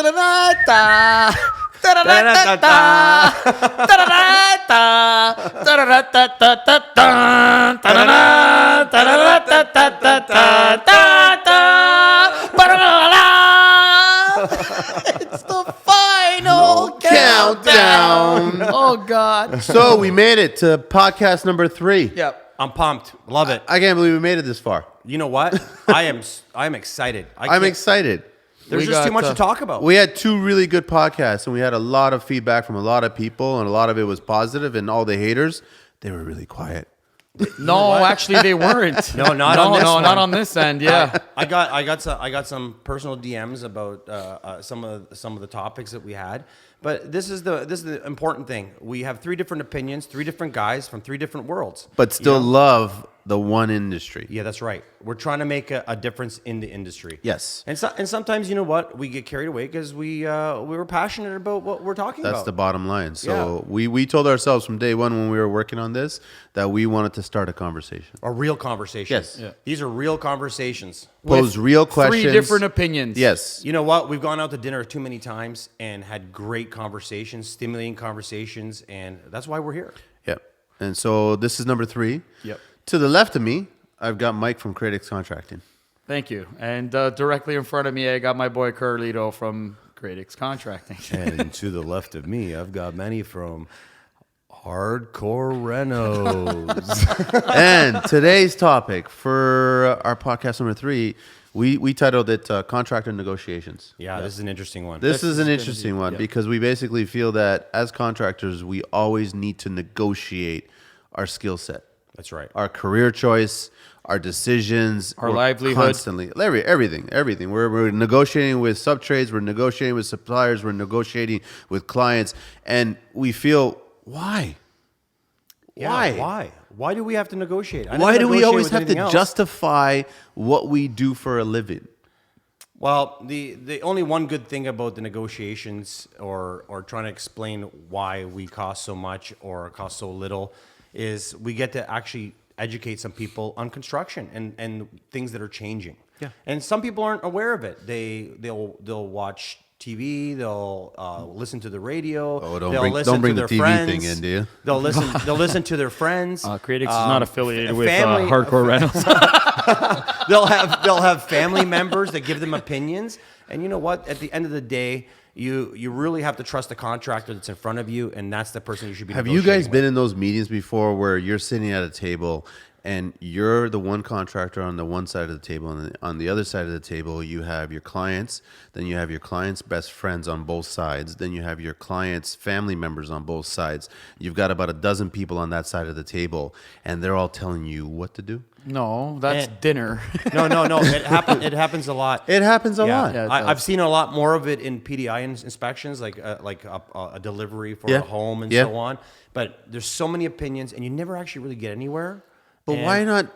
It's the final countdown. Oh, God. So we made it to podcast number 3. Yep. I'm pumped. Love it. I can't believe we made it this far. You know what? I'm excited. I'm excited. There's just too much to talk about. We had 2 really good podcasts, and we had a lot of feedback from a lot of people, and a lot of it was positive, and all the haters, they were really quiet. No, actually, they weren't. No, not on this one. Not on this end. Yeah. I got some personal DMs about some of the topics that we had, but this is the important thing. We have 3 different opinions, 3 different guys from 3 different worlds, But still love the one industry. Yeah, that's right. We're trying to make a difference in the industry. Yes. And sometimes, you know what, we get carried away because we were passionate about what we're talking about. That's the bottom line. So we told ourselves from day one when we were working on this that we wanted to start a conversation. A real conversation. Yes. Yeah. These are real conversations. Pose real questions. 3 different opinions. Yes. You know what? We've gone out to dinner too many times and had great conversations, stimulating conversations, and that's why we're here. Yep. And so this is number 3. Yep. To the left of me, I've got Mike from Cradix Contracting. Thank you. And directly in front of me, I got my boy Carltio from Cradix Contracting. And to the left of me, I've got Manny from Hardcore Renos. And today's topic for our podcast number 3, we titled it Contractor Negotiations. Yeah, this is an interesting one. This is an interesting one because we basically feel that as contractors, we always need to negotiate our skill set. That's right. Our career choice, our decisions, our livelihood, constantly, everything. We're negotiating with subtrades, we're negotiating with suppliers, we're negotiating with clients, and we feel why? Why do we have to negotiate? Why do we always have to justify what we do for a living? Well, the only one good thing about the negotiations or trying to explain why we cost so much or cost so little is we get to actually educate some people on construction and things that are changing. Yeah. And some people aren't aware of it. They'll watch TV. They'll listen to the radio. Oh, don't bring to the their TV friends. thing in, do you? They'll listen to their friends. Cradix is not affiliated with family- Hardcore Renos. They'll have family members that give them opinions. And you know what? At the end of the day, you really have to trust the contractor that's in front of you, and that's the person you should be. Have you guys been in those meetings before where you're sitting at a table and you're the one contractor on the one side of the table, and on the other side of the table you have your clients, then you have your clients' best friends on both sides, then you have your clients' family members on both sides. You've got about a dozen people on that side of the table, and they're all telling you what to do? No, that's dinner. No. It happens a lot. It happens a lot. Yeah, I've seen a lot more of it in PDI inspections, like a delivery for a home and so on. But there's so many opinions, and you never actually really get anywhere. But why not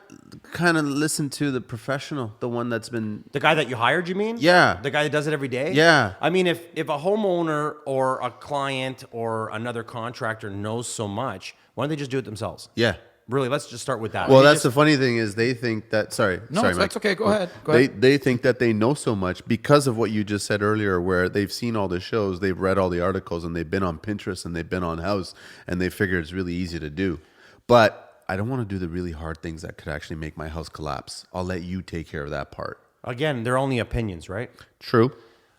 kind of listen to the professional, the one that's been... The guy that you hired, you mean? Yeah. The guy that does it every day? Yeah. I mean, if a homeowner or a client or another contractor knows so much, why don't they just do it themselves? Yeah. Really, let's just start with that. Well, the funny thing is they think that... Sorry, that's Mike. okay. Go ahead. They think that they know so much because of what you just said earlier, where they've seen all the shows, they've read all the articles, and they've been on Pinterest, and they've been on House, and they figure it's really easy to do. But I don't want to do the really hard things that could actually make my house collapse. I'll let you take care of that part. Again, they're only opinions, right? True.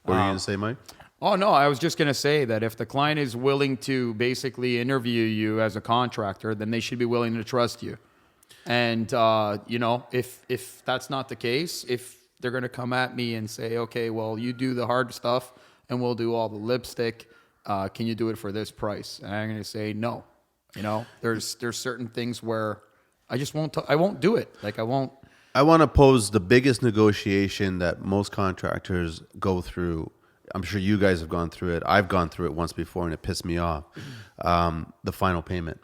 What were you going to say, Mike? Oh, no, I was just going to say that if the client is willing to basically interview you as a contractor, then they should be willing to trust you. And, if that's not the case, if they're going to come at me and say, okay, well, you do the hard stuff and we'll do all the lipstick, can you do it for this price? And I'm going to say no. There's certain things where I just won't. I won't do it. Like I won't. I want to pose the biggest negotiation that most contractors go through. I'm sure you guys have gone through it. I've gone through it once before, and it pissed me off. The final payment.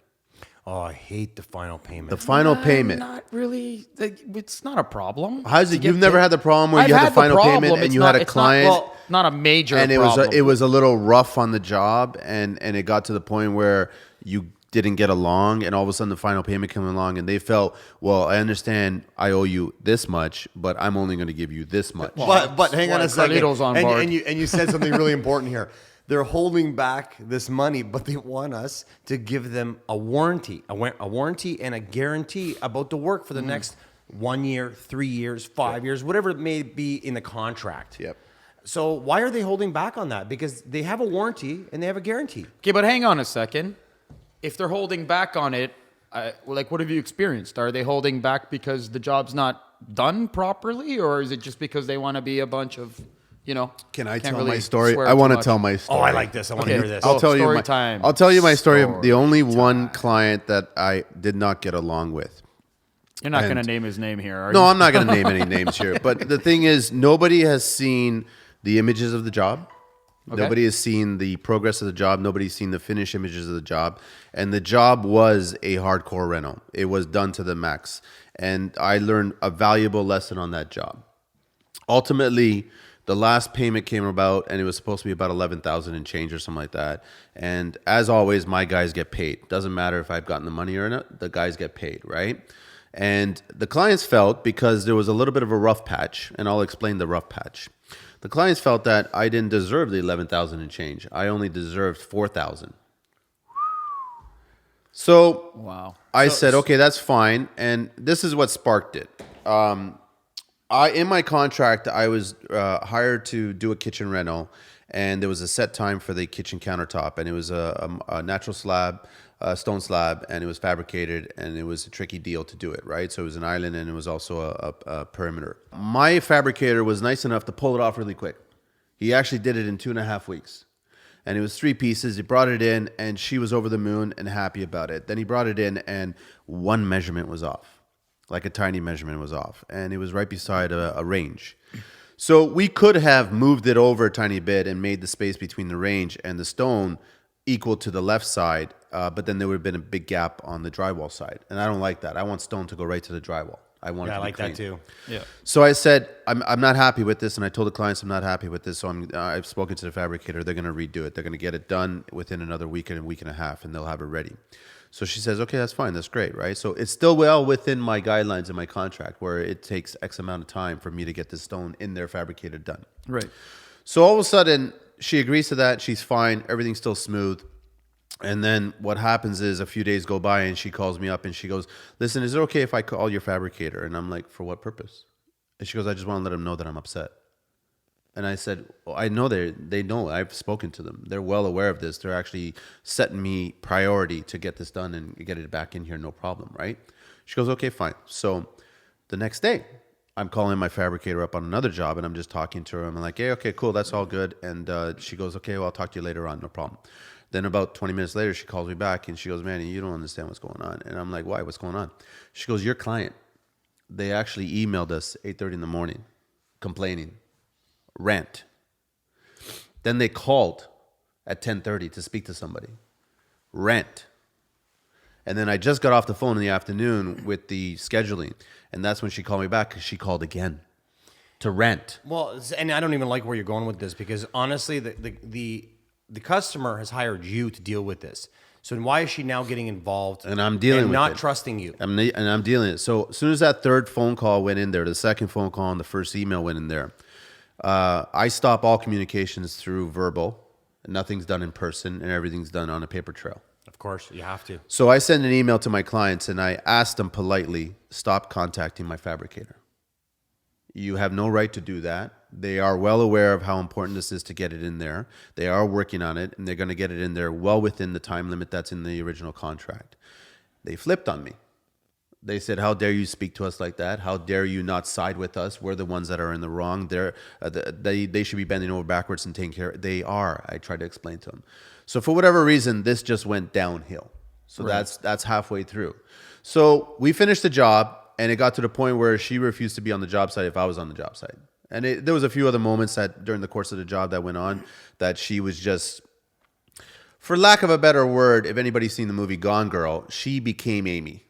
Oh, I hate the final payment. The final payment. Not really. It's not a problem. How's it? You've never had the problem where you had the final payment and you had a client. Not a major and problem. it was a little rough on the job, and it got to the point where you didn't get along, and all of a sudden the final payment came along, and they felt, well, I understand I owe you this much, but I'm only going to give you this much. But hang on why a second. Carlito's on board. And you said something really important here. They're holding back this money, but they want us to give them a warranty, a warranty and a guarantee about the work for the next 1 year, 3 years, 5 years, whatever it may be in the contract. Yep. So why are they holding back on that? Because they have a warranty and they have a guarantee. Okay, but hang on a second. If they're holding back on it, like, what have you experienced? Are they holding back because the job's not done properly, or is it just because they want to be a bunch of, you know? Can I can't tell really my story? swear I too want to much. tell my story. Oh, I like this. I want to Okay. hear this. Oh, I'll tell you story my time. I'll tell you my story of Story the only one client that I did not get along with. You're not going to And- name his name here, are you? No, I'm not going to name any names here. But the thing is, nobody has seen the images of the job. Okay. Nobody has seen the progress of the job. Nobody's seen the finished images of the job. And the job was a hardcore reno. It was done to the max. And I learned a valuable lesson on that job. Ultimately, the last payment came about, and it was supposed to be about 11,000 and change or something like that. And as always, my guys get paid. Doesn't matter if I've gotten the money or not. The guys get paid, right? And the clients felt, because there was a little bit of a rough patch, and I'll explain the rough patch. The clients felt that I didn't deserve the 11,000 and change. I only deserved 4,000. So Wow. I said, okay, that's fine. And this is what sparked it. In my contract, I was hired to do a kitchen reno, and there was a set time for the kitchen countertop, and it was a natural slab, stone slab, and it was fabricated, and it was a tricky deal to do it, right? So it was an island, and it was also a perimeter. My fabricator was nice enough to pull it off really quick. He actually did it in 2.5 weeks. And it was 3 pieces. He brought it in, and she was over the moon and happy about it. Then he brought it in, and one measurement was off. Like a tiny measurement was off. And it was right beside a range. So we could have moved it over a tiny bit and made the space between the range and the stone equal to the left side. But then there would have been a big gap on the drywall side. And I don't like that. I want stone to go right to the drywall. I want it Yeah, to I be like that clean. too. Yeah. So I said, I'm not happy with this, and I told the clients I'm not happy with this. So I've spoken to the fabricator. They're going to redo it. They're going to get it done within another week and a week and a half, and they'll have it ready. So she says, okay, that's fine. That's great, right? So it's still well within my guidelines in my contract, where it takes X amount of time for me to get this stone in there fabricated done. Right. So all of a sudden, she agrees to that. She's fine. Everything's still smooth. And then what happens is a few days go by, and she calls me up and she goes, listen, is it okay if I call your fabricator? And I'm like, for what purpose? And she goes, I just want to let them know that I'm upset. And I said, well, I know they know. I've spoken to them. They're well aware of this. They're actually setting me priority to get this done and get it back in here, no problem, right? She goes, okay, fine. So the next day, I'm calling my fabricator up on another job, and I'm just talking to her. I'm like, hey, okay, cool, that's all good. And she goes, okay, well, I'll talk to you later on, no problem. Then about 20 minutes later, she calls me back, and she goes, Manny, you don't understand what's going on. And I'm like, why? What's going on? She goes, your client, they actually emailed us 8:30 in the morning complaining, rant. Then they called at 10:30 to speak to somebody, rant. And then I just got off the phone in the afternoon with the scheduling, and that's when she called me back, because she called again to rent. Well, and I don't even like where you're going with this, because honestly, the customer has hired you to deal with this. So why is she now getting involved? And I'm dealing and with not it. trusting you. I'm dealing with it. So as soon as that third phone call went in there, the second phone call and the first email went in there, I stop all communications through verbal. Nothing's done in person, and everything's done on a paper trail. Of course, you have to. So I send an email to my clients, and I ask them politely, stop contacting my fabricator. You have no right to do that. They are well aware of how important this is to get it in there. They are working on it, and they're going to get it in there well within the time limit that's in the original contract. They flipped on me. They said, how dare you speak to us like that? How dare you not side with us? We're the ones that are in the wrong. They should be bending over backwards and taking care. They are. I tried to explain to them. So for whatever reason, this just went downhill. So that's halfway through. So we finished the job, and it got to the point where she refused to be on the job site if I was on the job site. And there was a few other moments that during the course of the job that went on that she was just, for lack of a better word, if anybody's seen the movie Gone Girl, she became Amy.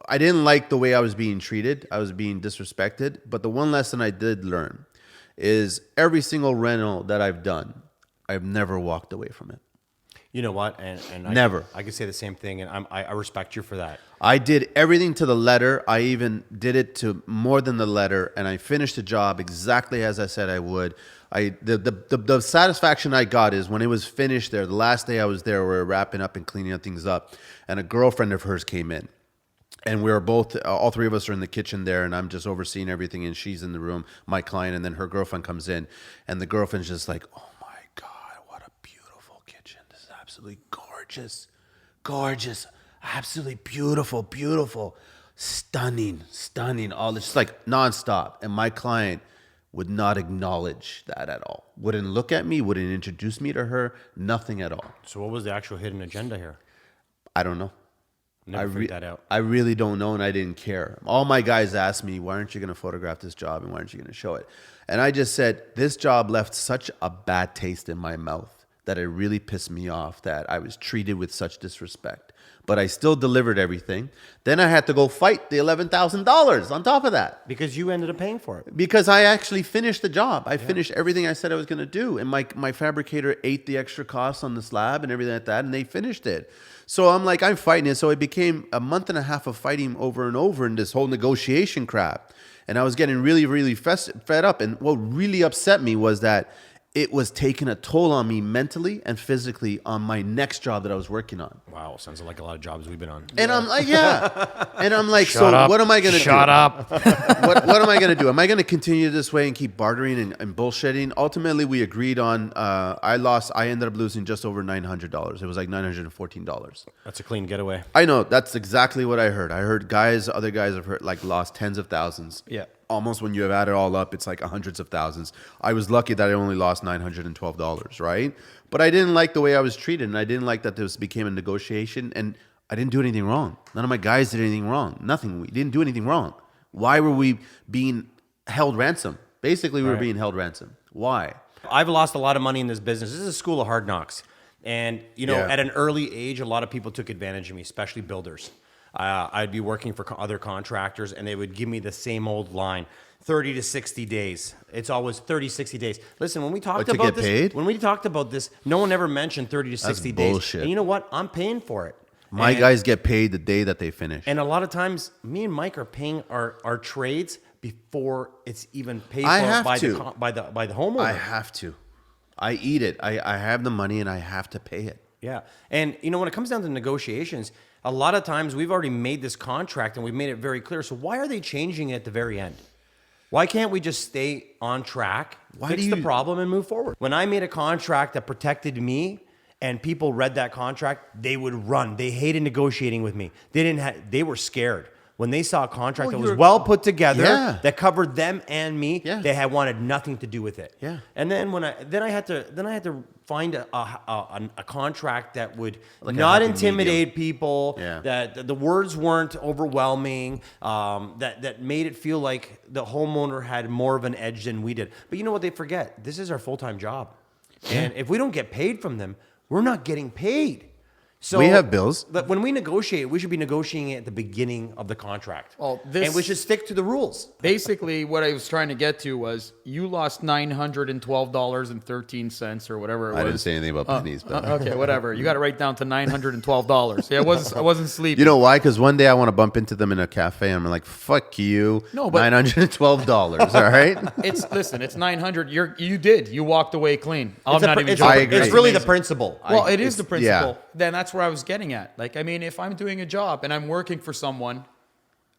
I didn't like the way I was being treated. I was being disrespected. But the one lesson I did learn is every single rental that I've done, I've never walked away from it. You know what? And Never. I could say the same thing, and I respect you for that. I did everything to the letter. I even did it to more than the letter, and I finished the job exactly as I said I would. The satisfaction I got is when it was finished there, the last day I was there, we were wrapping up and cleaning things up, and a girlfriend of hers came in. And we were both, all three of us are in the kitchen there, and I'm just overseeing everything, and she's in the room, my client, and then her girlfriend comes in, and the girlfriend's just like, oh my God, what a beautiful kitchen. This is absolutely gorgeous. Gorgeous. Absolutely beautiful, beautiful. Stunning, stunning. All this, just like nonstop. And my client would not acknowledge that at all. Wouldn't look at me, wouldn't introduce me to her, nothing at all. So what was the actual hidden agenda here? I don't know. Never figured that out. I really don't know, and I didn't care. All my guys asked me, why aren't you going to photograph this job, and why aren't you going to show it? And I just said, this job left such a bad taste in my mouth that it really pissed me off that I was treated with such disrespect. But I still delivered everything. Then I had to go fight the $11,000 on top of that. Because you ended up paying for it. Because I actually finished the job. I finished everything I said I was going to do. And my fabricator ate the extra costs on the slab and everything like that, and they finished it. So I'm like, I'm fighting it. So it became a month and a half of fighting over and over in this whole negotiation crap. And I was getting really, really fed up. And what really upset me was that it was taking a toll on me mentally and physically on my next job that I was working on. Wow, sounds like a lot of jobs we've been on. And I'm like, yeah. And I'm like, Shut up. what am I going to do? Shut up. What am I going to do? Am I going to continue this way and keep bartering and bullshitting? Ultimately, we agreed on, I ended up losing just over $900. It was like $914. That's a clean getaway. I know. That's exactly what I heard. I heard other guys have heard, like lost tens of thousands. Yeah. Almost when you have added it all up, it's like hundreds of thousands. I was lucky that I only lost $912, right? But I didn't like the way I was treated, and I didn't like that this became a negotiation, and I didn't do anything wrong. None of my guys did anything wrong. Nothing. We didn't do anything wrong. Why were we being held ransom? Basically, we were being held ransom. Why? I've lost a lot of money in this business. This is a school of hard knocks. And, at an early age, a lot of people took advantage of me, especially builders. I'd be working for other contractors, and they would give me the same old line, 30 to 60 days. It's always 30, 60 days. Listen, when we talked to about get paid? when we talked about this, no one ever mentioned 30 to 60 days. bullshit. And you know what? I'm paying for it. My guys get paid the day that they finish. And a lot of times, me and Mike are paying our trades before it's even paid I for have by to. the homeowner. I have to. I eat it. I have the money, and I have to pay it. Yeah. And, when it comes down to negotiations, a lot of times we've already made this contract and we've made it very clear. So why are they changing it at the very end? Why can't we just stay on track, fix the problem, and move forward? When I made a contract that protected me and people read that contract, they would run. They hated negotiating with me. They were scared. When they saw a contract that was well put together, that covered them and me, they had wanted nothing to do with it. Yeah. And then I had to find a contract that would Like not a happy intimidate people, Yeah. that the words weren't overwhelming, that made it feel like the homeowner had more of an edge than we did. But you know what they forget? This is our full-time job. And if we don't get paid from them, we're not getting paid. So we have bills. But when we negotiate, we should be negotiating at the beginning of the contract. Well, and we should stick to the rules. Basically, what I was trying to get to was you lost $912.13 or whatever it was. I didn't say anything about pennies, but Okay, whatever. You got it right down to $912. Yeah, I wasn't sleeping. you know why? Because one day I want to bump into them in a cafe, and I'm like, "Fuck you!" No, but- $912. All right. It's 900. You walked away clean. I'm not even It's, joking. I agree. it's really the principle. Well, it is the principle. yeah. Then that's where I was getting at. Like, I mean, if I'm doing a job and I'm working for someone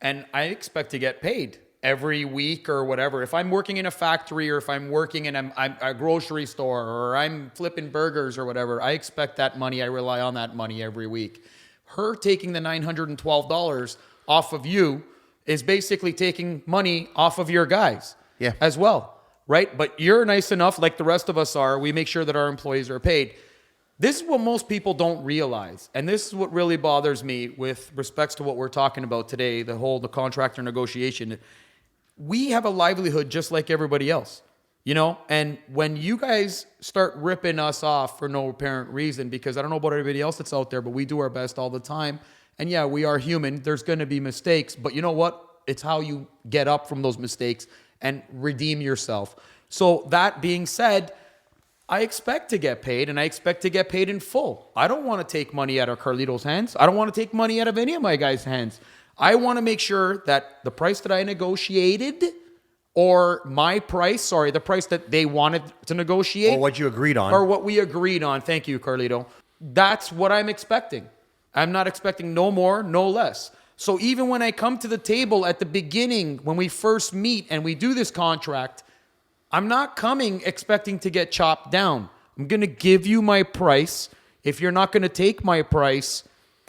and I expect to get paid every week or whatever, if I'm working in a factory or if I'm working in a grocery store or I'm flipping burgers or whatever, I expect that money. I rely on that money every week. Her taking the $912 off of you is basically taking money off of your guys as well, right? But you're nice enough, like the rest of us are. We make sure that our employees are paid. This is what most people don't realize. And this is what really bothers me with respects to what we're talking about today, the contractor negotiation. We have a livelihood just like everybody else, And when you guys start ripping us off for no apparent reason, because I don't know about everybody else that's out there, but we do our best all the time. And yeah, we are human. There's going to be mistakes. But you know what? It's how you get up from those mistakes and redeem yourself. So that being said, I expect to get paid, and I expect to get paid in full. I don't want to take money out of Carlito's hands. I don't want to take money out of any of my guys' hands. I want to make sure that the price that I negotiated, or my price, the price that they wanted to negotiate. Or what you agreed on. Or what we agreed on. Thank you, Carlito. That's what I'm expecting. I'm not expecting no more, no less. So even when I come to the table at the beginning, when we first meet and we do this contract, I'm not coming expecting to get chopped down. I'm going to give you my price. If you're not going to take my price,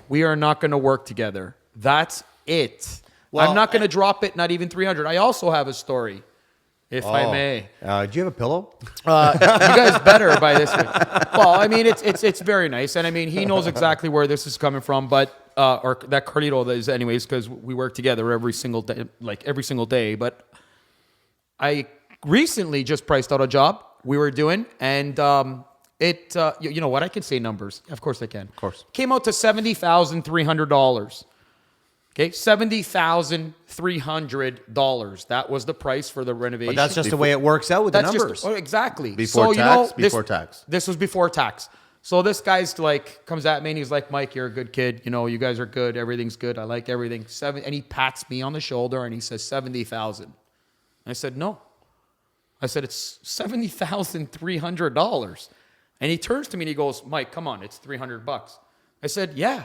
we are not going to work together. That's it. Well, I'm not going to drop it, not even 300. I also have a story, if I may. Do you have a pillow? You guys better by this way. Well, I mean, it's very nice. And I mean, he knows exactly where this is coming from, but, or that Carlito is anyways, because we work together every single day. But I recently just priced out a job we were doing, and you know what? I can say numbers. Of course I can. Of course. Came out to $70,300. Okay, $70,300. That was the price for the renovation. But that's just the way it works out with the numbers. Exactly. Before tax. This was before tax. So this guy's like, comes at me and he's like, Mike, you're a good kid. You know, you guys are good. Everything's good. I like everything. And he pats me on the shoulder and he says, 70,000. I said, no. I said, it's $70,300. And he turns to me and he goes, Mike, come on, it's $300. I said, yeah,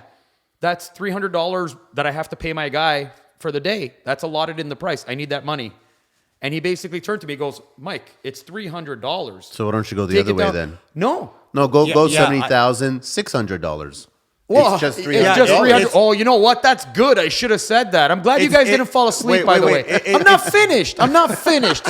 that's $300 that I have to pay my guy for the day. That's allotted in the price. I need that money. And he basically turned to me and goes, Mike, it's $300. So why don't you go the other way then? No. No, go $70,600. Well, It's just it's just $300. Oh, you know what? That's good. I should have said that. I'm glad you guys didn't fall asleep, by the way. I'm not finished.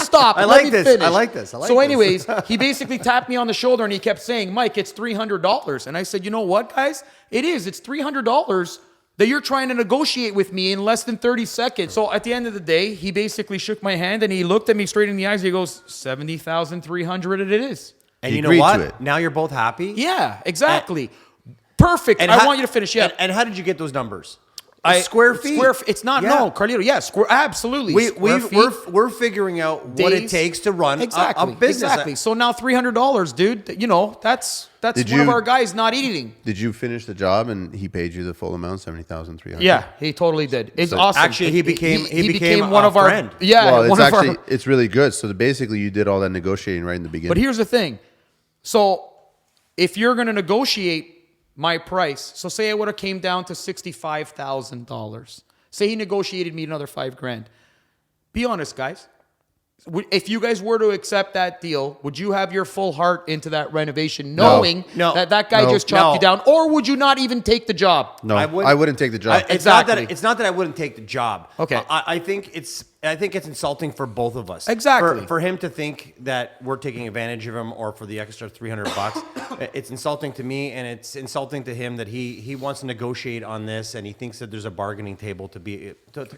Stop. I Let like me this. finish. I like this. So anyways, he basically tapped me on the shoulder and he kept saying, Mike, it's $300. And I said, you know what, guys? It is. It's $300 that you're trying to negotiate with me in less than 30 seconds. So at the end of the day, he basically shook my hand and he looked at me straight in the eyes. He goes, 70,300 it is. And He you know agreed what? to it. Now you're both happy? Yeah, exactly. Perfect. I want you to finish. Yeah. And how did you get those numbers? Square feet. It's not, Yeah. no, Carlito. Yeah, absolutely. We're figuring out what it takes to run a business. Exactly. So now $300, dude, you know, that's one of our guys not eating. Did you finish the job and he paid you the full amount, 70,300? Yeah, he totally did. It's awesome. Actually, he became one a of our friend. Yeah, Well, one of our. it's really good. So basically, you did all that negotiating right in the beginning. But here's the thing. So if you're going to negotiate my price, so say I would have came down to $65,000. Say he negotiated me another $5,000. Be honest, guys. If you guys were to accept that deal, would you have your full heart into that renovation, knowing that guy just chopped you down, or would you not even take the job? No, I wouldn't take the job. It's not that I wouldn't take the job. Okay. I think it's insulting for both of us. Exactly. For him to think that we're taking advantage of him, or for the extra $300, it's insulting to me, and it's insulting to him that he wants to negotiate on this, and he thinks that there's a bargaining table to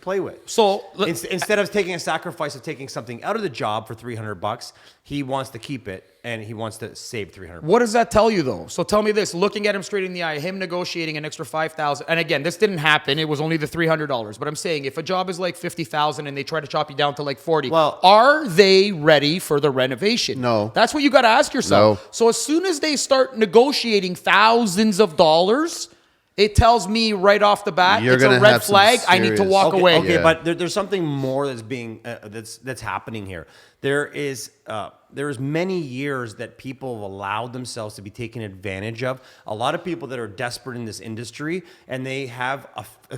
play with. So instead of taking a sacrifice of taking something out of the job for $300, he wants to keep it, and he wants to save $300. What does that tell you, though? So tell me this: looking at him straight in the eye, him negotiating an extra $5,000, and again, this didn't happen. It was only the $300. But I'm saying, if a job is like $50,000 and they try to chop you down to like $40,000, well, are they ready for the renovation? No. That's what you got to ask yourself. No. So as soon as they start negotiating thousands of dollars, it tells me right off the bat, it's a red flag. I need to walk away. Okay, Yeah. but there's something more that's being that's happening here. There's many years that people have allowed themselves to be taken advantage of. A lot of people that are desperate in this industry, and they have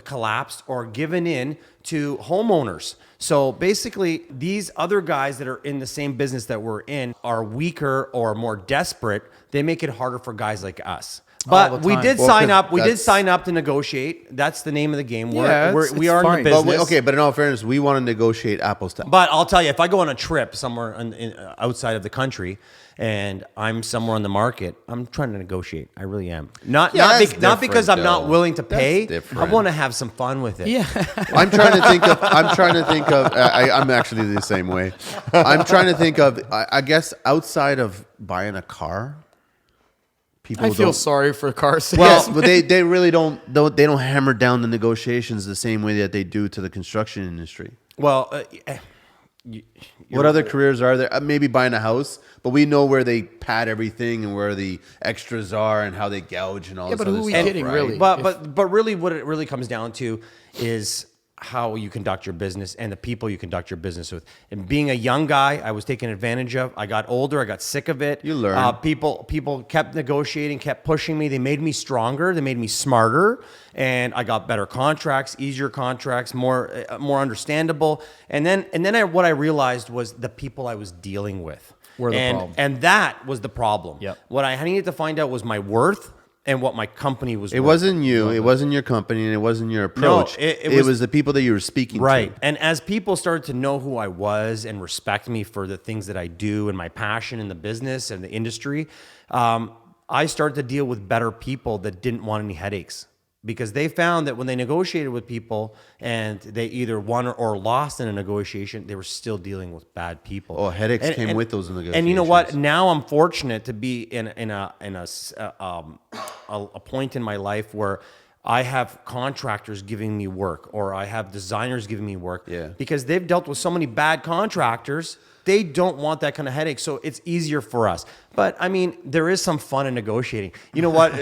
collapsed or given in to homeowners. So basically, these other guys that are in the same business that we're in are weaker or more desperate. They make it harder for guys like us. But we did sign up. We did sign up to negotiate. That's the name of the game. Yeah, We are in the business. But in all fairness, we want to negotiate apples to apples. But I'll tell you, if I go on a trip somewhere outside of the country and I'm somewhere on the market, I'm trying to negotiate. I really am. Not because I'm not willing to pay. I want to have some fun with it. Yeah. I'm trying to think of. I'm actually the same way. I'm trying to think of. I guess outside of buying a car. I feel sorry for car sales. Well, but they really don't hammer down the negotiations the same way that they do to the construction industry. Well, What other careers are there? Maybe buying a house, but we know where they pad everything and where the extras are and how they gouge and all Yeah, this but other who are we stuff, kidding, right? really? But really, what it really comes down to is how you conduct your business and the people you conduct your business with. And being a young guy, I was taken advantage of. I got older. I got sick of it. You learn. People kept negotiating, kept pushing me. They made me stronger. They made me smarter, and I got better contracts, easier contracts, more understandable. And then what I realized was the people I was dealing with Were the problem. and that was the problem. Yep. What I needed to find out was my worth and what my company was. It worth. wasn't you. It wasn't your company, and it wasn't your approach. it was was the people that you were speaking Right. to. And as people started to know who I was and respect me for the things that I do and my passion in the business and the industry, I started to deal with better people that didn't want any headaches, because they found that when they negotiated with people and they either won or lost in a negotiation, they were still dealing with bad people. Oh, headaches came with those negotiations. And you know what? Now I'm fortunate to be in a point in my life where I have contractors giving me work, or I have designers giving me work, Yeah. because they've dealt with so many bad contractors. They don't want that kind of headache, so it's easier for us. But I mean, there is some fun in negotiating. You know what?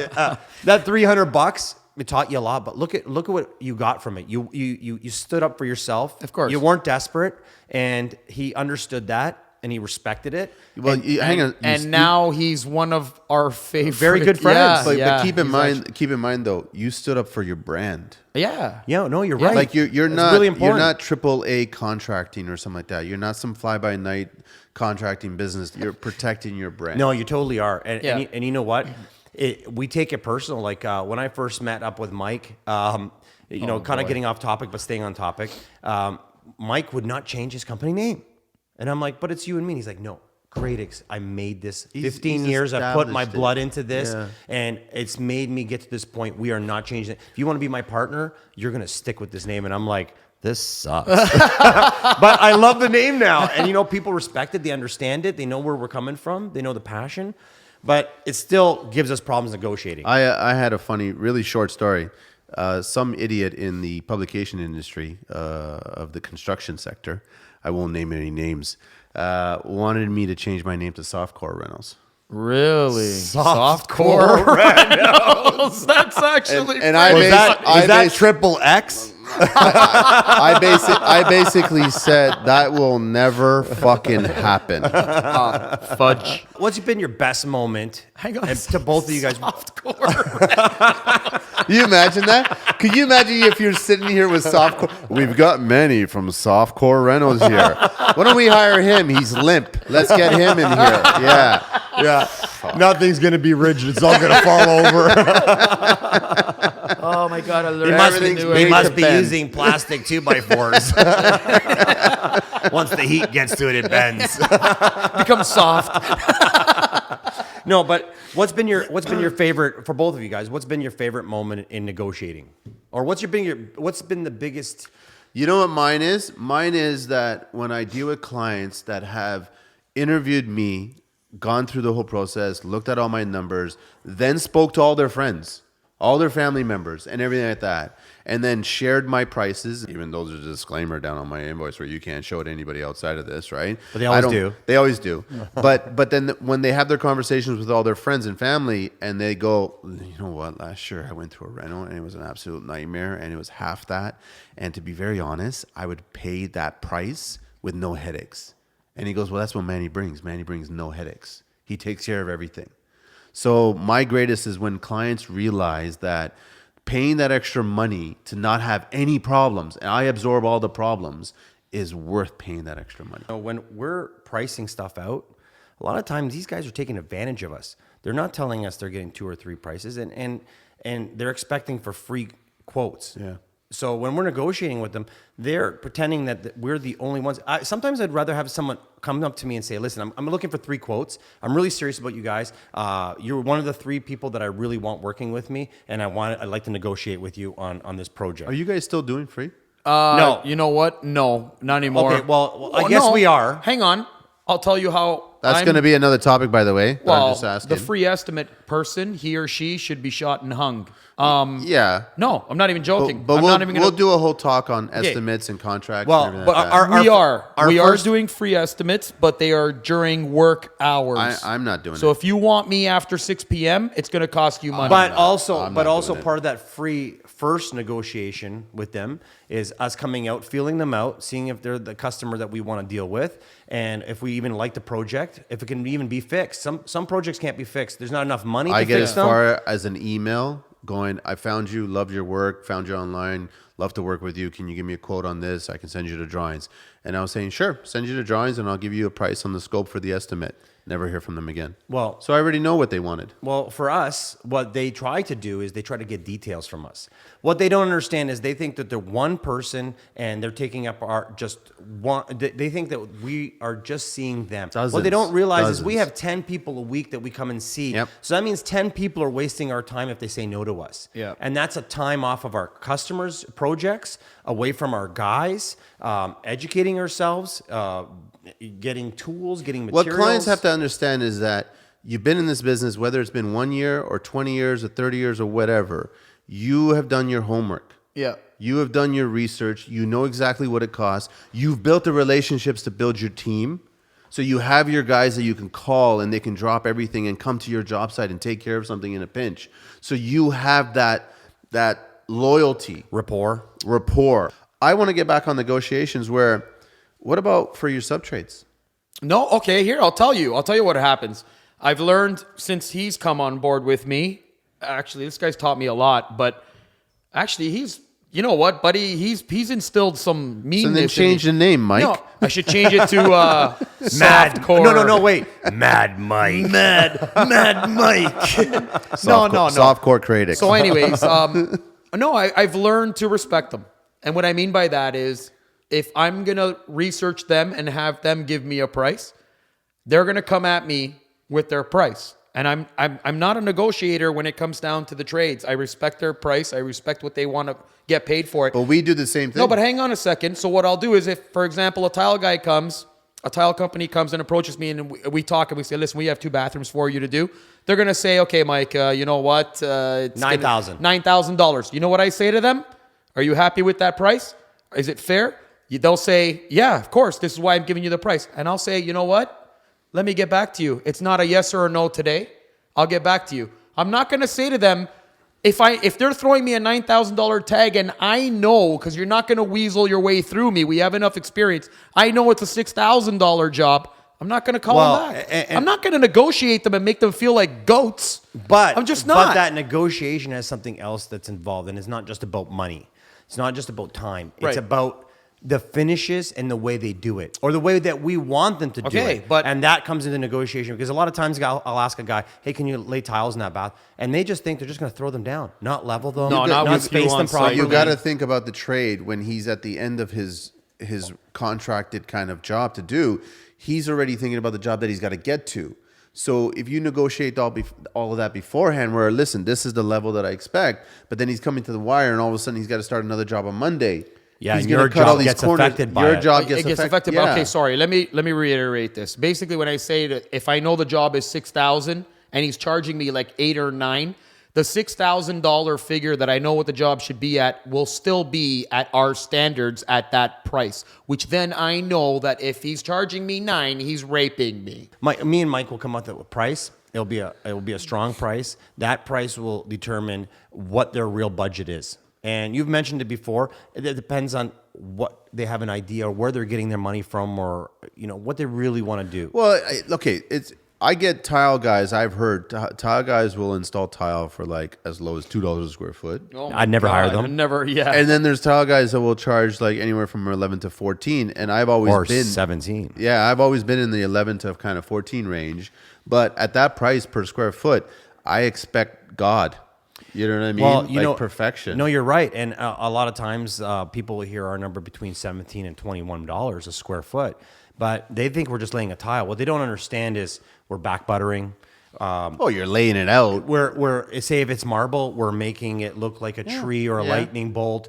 That $300, it taught you a lot. But look at what you got from it. You stood up for yourself. Of course. You weren't desperate, and he understood that and he respected it. Well, hang on. And now he's one of our favorite, Very good friends. But keep in mind though, you stood up for your brand. Yeah. Yeah, no, you're right. Like you're It's not really you're important. not AAA contracting or something like that. You're not some fly by night contracting business. You're protecting your brand. No, you totally are. And, Yeah. and you know what? We take it personal. Like when I first met up with Mike, kind of getting off topic, but staying on topic, Mike would not change his company name. And I'm like, but it's you and me. And he's like, no, great. I made this 15 he's years. I put my established it. blood into this, Yeah. and it's made me get to this point. We are not changing it. If you want to be my partner, you're going to stick with this name. And I'm like, this sucks. But I love the name now. And, people respect it. They understand it. They know where we're coming from. They know the passion. But it still gives us problems negotiating. I had a funny, really short story. Some idiot in the publication industry of the construction sector, I won't name any names, wanted me to change my name to Softcore Rentals. Really? Softcore Rentals. That's actually. And I Is bas- that triple X? I basically said that will never fucking happen. fudge. What's been your best moment? Hang on. And to both of you guys. You imagine that? Could you imagine if you're sitting here with Softcore? We've got Manny from Softcore Rentals here. Why don't we hire him? He's limp. Let's get him in here. Yeah. Nothing's going to be rigid. It's all going to fall over. Oh my God! I learned Everything's everything. made He must to be bend. using plastic 2x4s. Once the heat gets to it, it bends. Become soft. No, but what's been your favorite for both of you guys? What's been your favorite moment in negotiating, or what's been the biggest? You know what mine is? Mine is that when I deal with clients that have interviewed me, gone through the whole process, looked at all my numbers, then spoke to all their friends, all their family members, and everything like that, and then shared my prices, even though there's a disclaimer down on my invoice where you can't show it to anybody outside of this, right? But they always do. They always do. But then when they have their conversations with all their friends and family, and they go, you know what, last year I went through a rental and it was an absolute nightmare, and it was half that. And to be very honest, I would pay that price with no headaches. And he goes, well, that's what Manny brings. Manny brings no headaches. He takes care of everything. So my greatest is when clients realize that paying that extra money to not have any problems, and I absorb all the problems, is worth paying that extra money. When we're pricing stuff out, a lot of times these guys are taking advantage of us. They're not telling us they're getting 2 or 3 prices, and they're expecting for free quotes. Yeah. So when we're negotiating with them, they're pretending that we're the only ones. Sometimes I'd rather have someone come up to me and say, listen, I'm looking for 3 quotes. I'm really serious about you guys. You're one of the 3 people that I really want working with me, and I'd like to negotiate with you on this project. Are you guys still doing free? No. You know what? No, not anymore. Okay, well, I guess we are. Hang on. I'll tell you how That's going to be another topic, by the way. But I'm Well, just asking. the free estimate person, he or she should be shot and hung. Yeah. No, I'm not even joking. But I'm we'll, not even gonna, we'll do a whole talk on estimates and contracts. Well, and everything but like that. our we are first- doing free estimates, but they are during work hours. I'm not doing So it. if you want me after 6 p.m., it's going to cost you money. But I'm also not doing it. part of that free first negotiation with them is us coming out, feeling them out, seeing if they're the customer that we want to deal with, and if we even like the project, if it can even be fixed. Some projects can't be fixed. There's not enough money I to get fix as them. far as an email going, I found you, loved your work, found you online, love to work with you. Can you give me a quote on this? I can send you the drawings. And I was saying, sure, send you the drawings and I'll give you a price on the scope for the estimate. Never hear from them again. Well- so I already know what they wanted. Well, for us, what they try to do is they try to get details from us. What they don't understand is they think that they're one person and they're taking up our just one. They think that we are just seeing them. What they don't realize is we have 10 people a week that we come and see. Yep. So that means 10 people are wasting our time if they say no to us. Yeah. And that's a time off of our customers' projects, away from our guys, educating ourselves, getting tools, getting What materials. clients have to understand is that you've been in this business, whether it's been 1 year or 20 years or 30 years or whatever, you have done your homework. yeah. You have done your research. You know exactly what it costs. You've built the relationships to build your team. So you have your guys that you can call and they can drop everything and come to your job site and take care of something in a pinch. So you have that loyalty, rapport. I want to get back on negotiations where, what about for your sub-trades? No, okay, here, I'll tell you what happens. I've learned since he's come on board with me, actually, this guy's taught me a lot, but actually you know what, buddy? He's instilled some meanness. So then change the name, Mike. No, I should change it to Mad. softcore. No, wait. Mad Mike. Mad Mike. No. Softcore critic. So, anyways, no, I've learned to respect them, and what I mean by that is, if I'm gonna research them and have them give me a price, they're gonna come at me with their price. And I'm not a negotiator when it comes down to the trades. I respect their price. I respect what they want to get paid for it. But we do the same thing. No, but hang on a second. So what I'll do is, if, for example, a tile company comes and approaches me and we talk and we say, listen, we have 2 bathrooms for you to do. They're going to say, okay, Mike, you know what? It's $9,000. $9,000. You know what I say to them? Are you happy with that price? Is it fair? They'll say, yeah, of course. This is why I'm giving you the price. And I'll say, you know what? Let me get back to you. It's not a yes or a no today. I'll get back to you. I'm not going to say to them, if they're throwing me a $9,000 tag and I know, because you're not going to weasel your way through me, we have enough experience. I know it's a $6,000 job. I'm not going to call them back. I'm not going to negotiate them and make them feel like goats. But I'm just not. But that negotiation has something else that's involved, and it's not just about money. It's not just about time. It's Right. about the finishes and the way they do it, or the way that we want them to do Okay, it. but- and that comes into negotiation, because a lot of times I'll ask a guy, "Hey, can you lay tiles in that bath?" And they just think they're just going to throw them down, not level them, No, not with space you them on site. properly. You got to think about the trade when he's at the end of his contracted kind of job to do. He's already thinking about the job that he's got to get to. So if you negotiate all of that beforehand, where listen, this is the level that I expect, but then he's coming to the wire, and all of a sudden he's got to start another job on Monday. Yeah, he's and gonna your cut all job these gets corners. affected by your it. job It gets affected. Yeah. Okay, sorry. Let me reiterate this. Basically, when I say that if I know the job is $6,000 and he's charging me like 8 or 9, the $6,000 figure that I know what the job should be at will still be at our standards at that price. Which then I know that if he's charging me 9, he's raping me. Me and Mike will come up with a price. It will be a strong price. That price will determine what their real budget is. And you've mentioned it before. It depends on what they have an idea, or where they're getting their money from, or what they really want to do. Well, okay, I get tile guys. I've heard tile guys will install tile for like as low as $2 a square foot. Oh I'd never my hire God, them. Never, yeah. And then there's tile guys that will charge like anywhere from 11 to 14. And I've always Or been 17. Yeah, I've always been in the 11 to kind of 14 range. But at that price per square foot, I expect God. You know what I mean? Well, perfection. No, you're right. And a lot of times people will hear our number between $17 and $21 a square foot, but they think we're just laying a tile. What they don't understand is we're back buttering. Oh, you're laying it out. We're say if it's marble, we're making it look like a tree or a lightning bolt.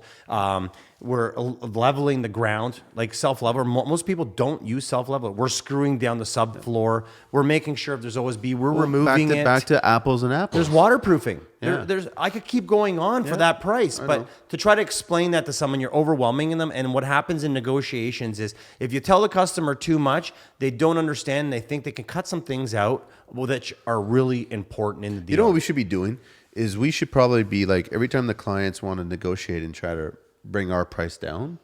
We're leveling the ground, like self-leveler. Most people don't use self-leveler. We're screwing down the subfloor. We're making sure if there's OSB, we're removing it. Back to apples and apples. There's waterproofing. Yeah. I could keep going on for that price, but to try to explain that to someone, you're overwhelming them. And what happens in negotiations is if you tell the customer too much, they don't understand. They think they can cut some things out that are really important in the deal. You know what we should be doing is we should probably be like every time the clients want to negotiate and try to bring our price down,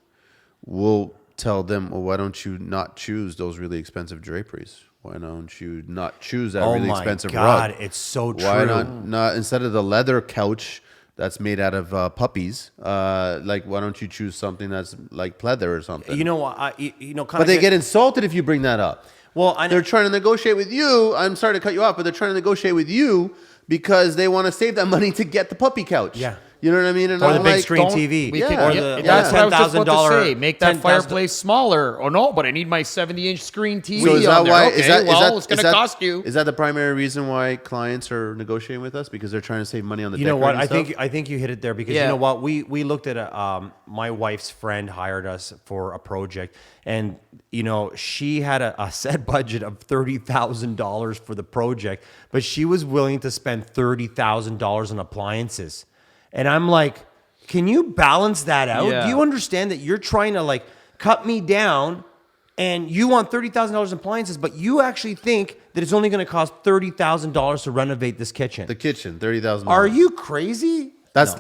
we'll tell them, well, why don't you not choose those really expensive draperies? Why don't you not choose that really expensive rug? It's so true. Why not instead of the leather couch that's made out of puppies? Like, why don't you choose something that's like pleather or something? You know, But they get insulted if you bring that up. Well, they're trying to negotiate with you. I'm sorry to cut you off, but they're trying to negotiate with you because they want to save that money to get the puppy couch. Yeah. You know what I mean? And or the I'm big like, screen TV. That's what I was just about to say. Make that $10,000 fireplace smaller. Oh no, but I need my 70-inch screen TV So is that on there. why? Okay, it's going to cost you. Is that the primary reason why clients are negotiating with us because they're trying to save money on the? You know what? decorating stuff? I think you hit it there because you know what? We looked at my wife's friend hired us for a project, and you know she had a set budget of $30,000 for the project, but she was willing to spend $30,000 on appliances, and I'm like, can you balance that out? Yeah. Do you understand that you're trying to like cut me down and you want $30,000 in appliances, but you actually think that it's only going to cost $30,000 to renovate this kitchen? The kitchen, $30,000. Are you crazy? That's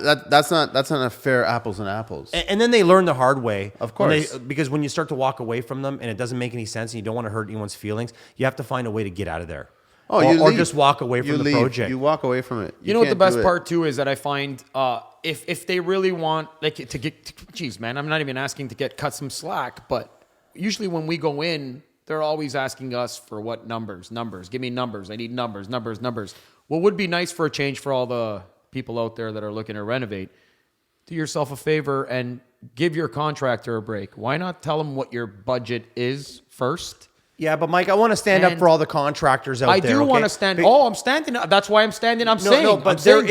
not a fair apples and apples. And then they learn the hard way. Of course. Because when you start to walk away from them and it doesn't make any sense and you don't want to hurt anyone's feelings, you have to find a way to get out of there. Oh, or just walk away from the project. You walk away from it. You know what the best part too is that I find if they really want like to get, geez man, I'm not even asking to get cut some slack, but usually when we go in, they're always asking us for what numbers, give me numbers. I need numbers. What would be nice for a change for all the people out there that are looking to renovate? Do yourself a favor and give your contractor a break. Why not tell them what your budget is first? Yeah, but Mike, I want to stand up for all the contractors out there. I do want to stand. I'm standing up. That's why I'm standing. I'm saying. No, but there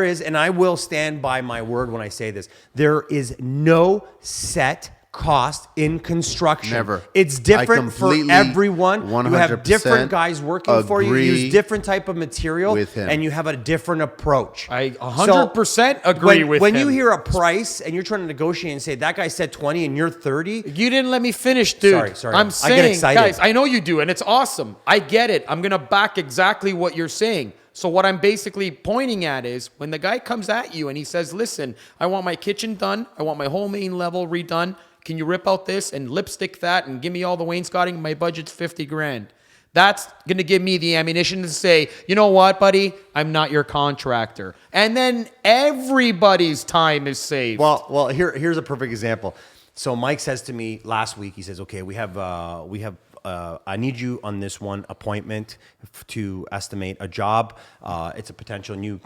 is, and I will stand by my word when I say this. There is no set cost in construction. Never. It's different for everyone. 100% you have different guys working for you. You use different type of material, with him. and you have a different approach. I 100% agree with him. When you hear a price and you're trying to negotiate and say that guy said 20 and you're 30, you didn't let me finish, dude. Sorry. I'm saying, I get excited. guys, I know you do, and it's awesome. I get it. I'm gonna back exactly what you're saying. So what I'm basically pointing at is when the guy comes at you and he says, "Listen, I want my kitchen done. I want my whole main level redone. Can you rip out this and lipstick that and give me all the wainscoting? My budget's $50,000. That's going to give me the ammunition to say, you know what, buddy? I'm not your contractor. And then everybody's time is saved. Well, here's a perfect example. So Mike says to me last week, he says, okay, we have I need you on this one appointment to estimate a job. It's a potential new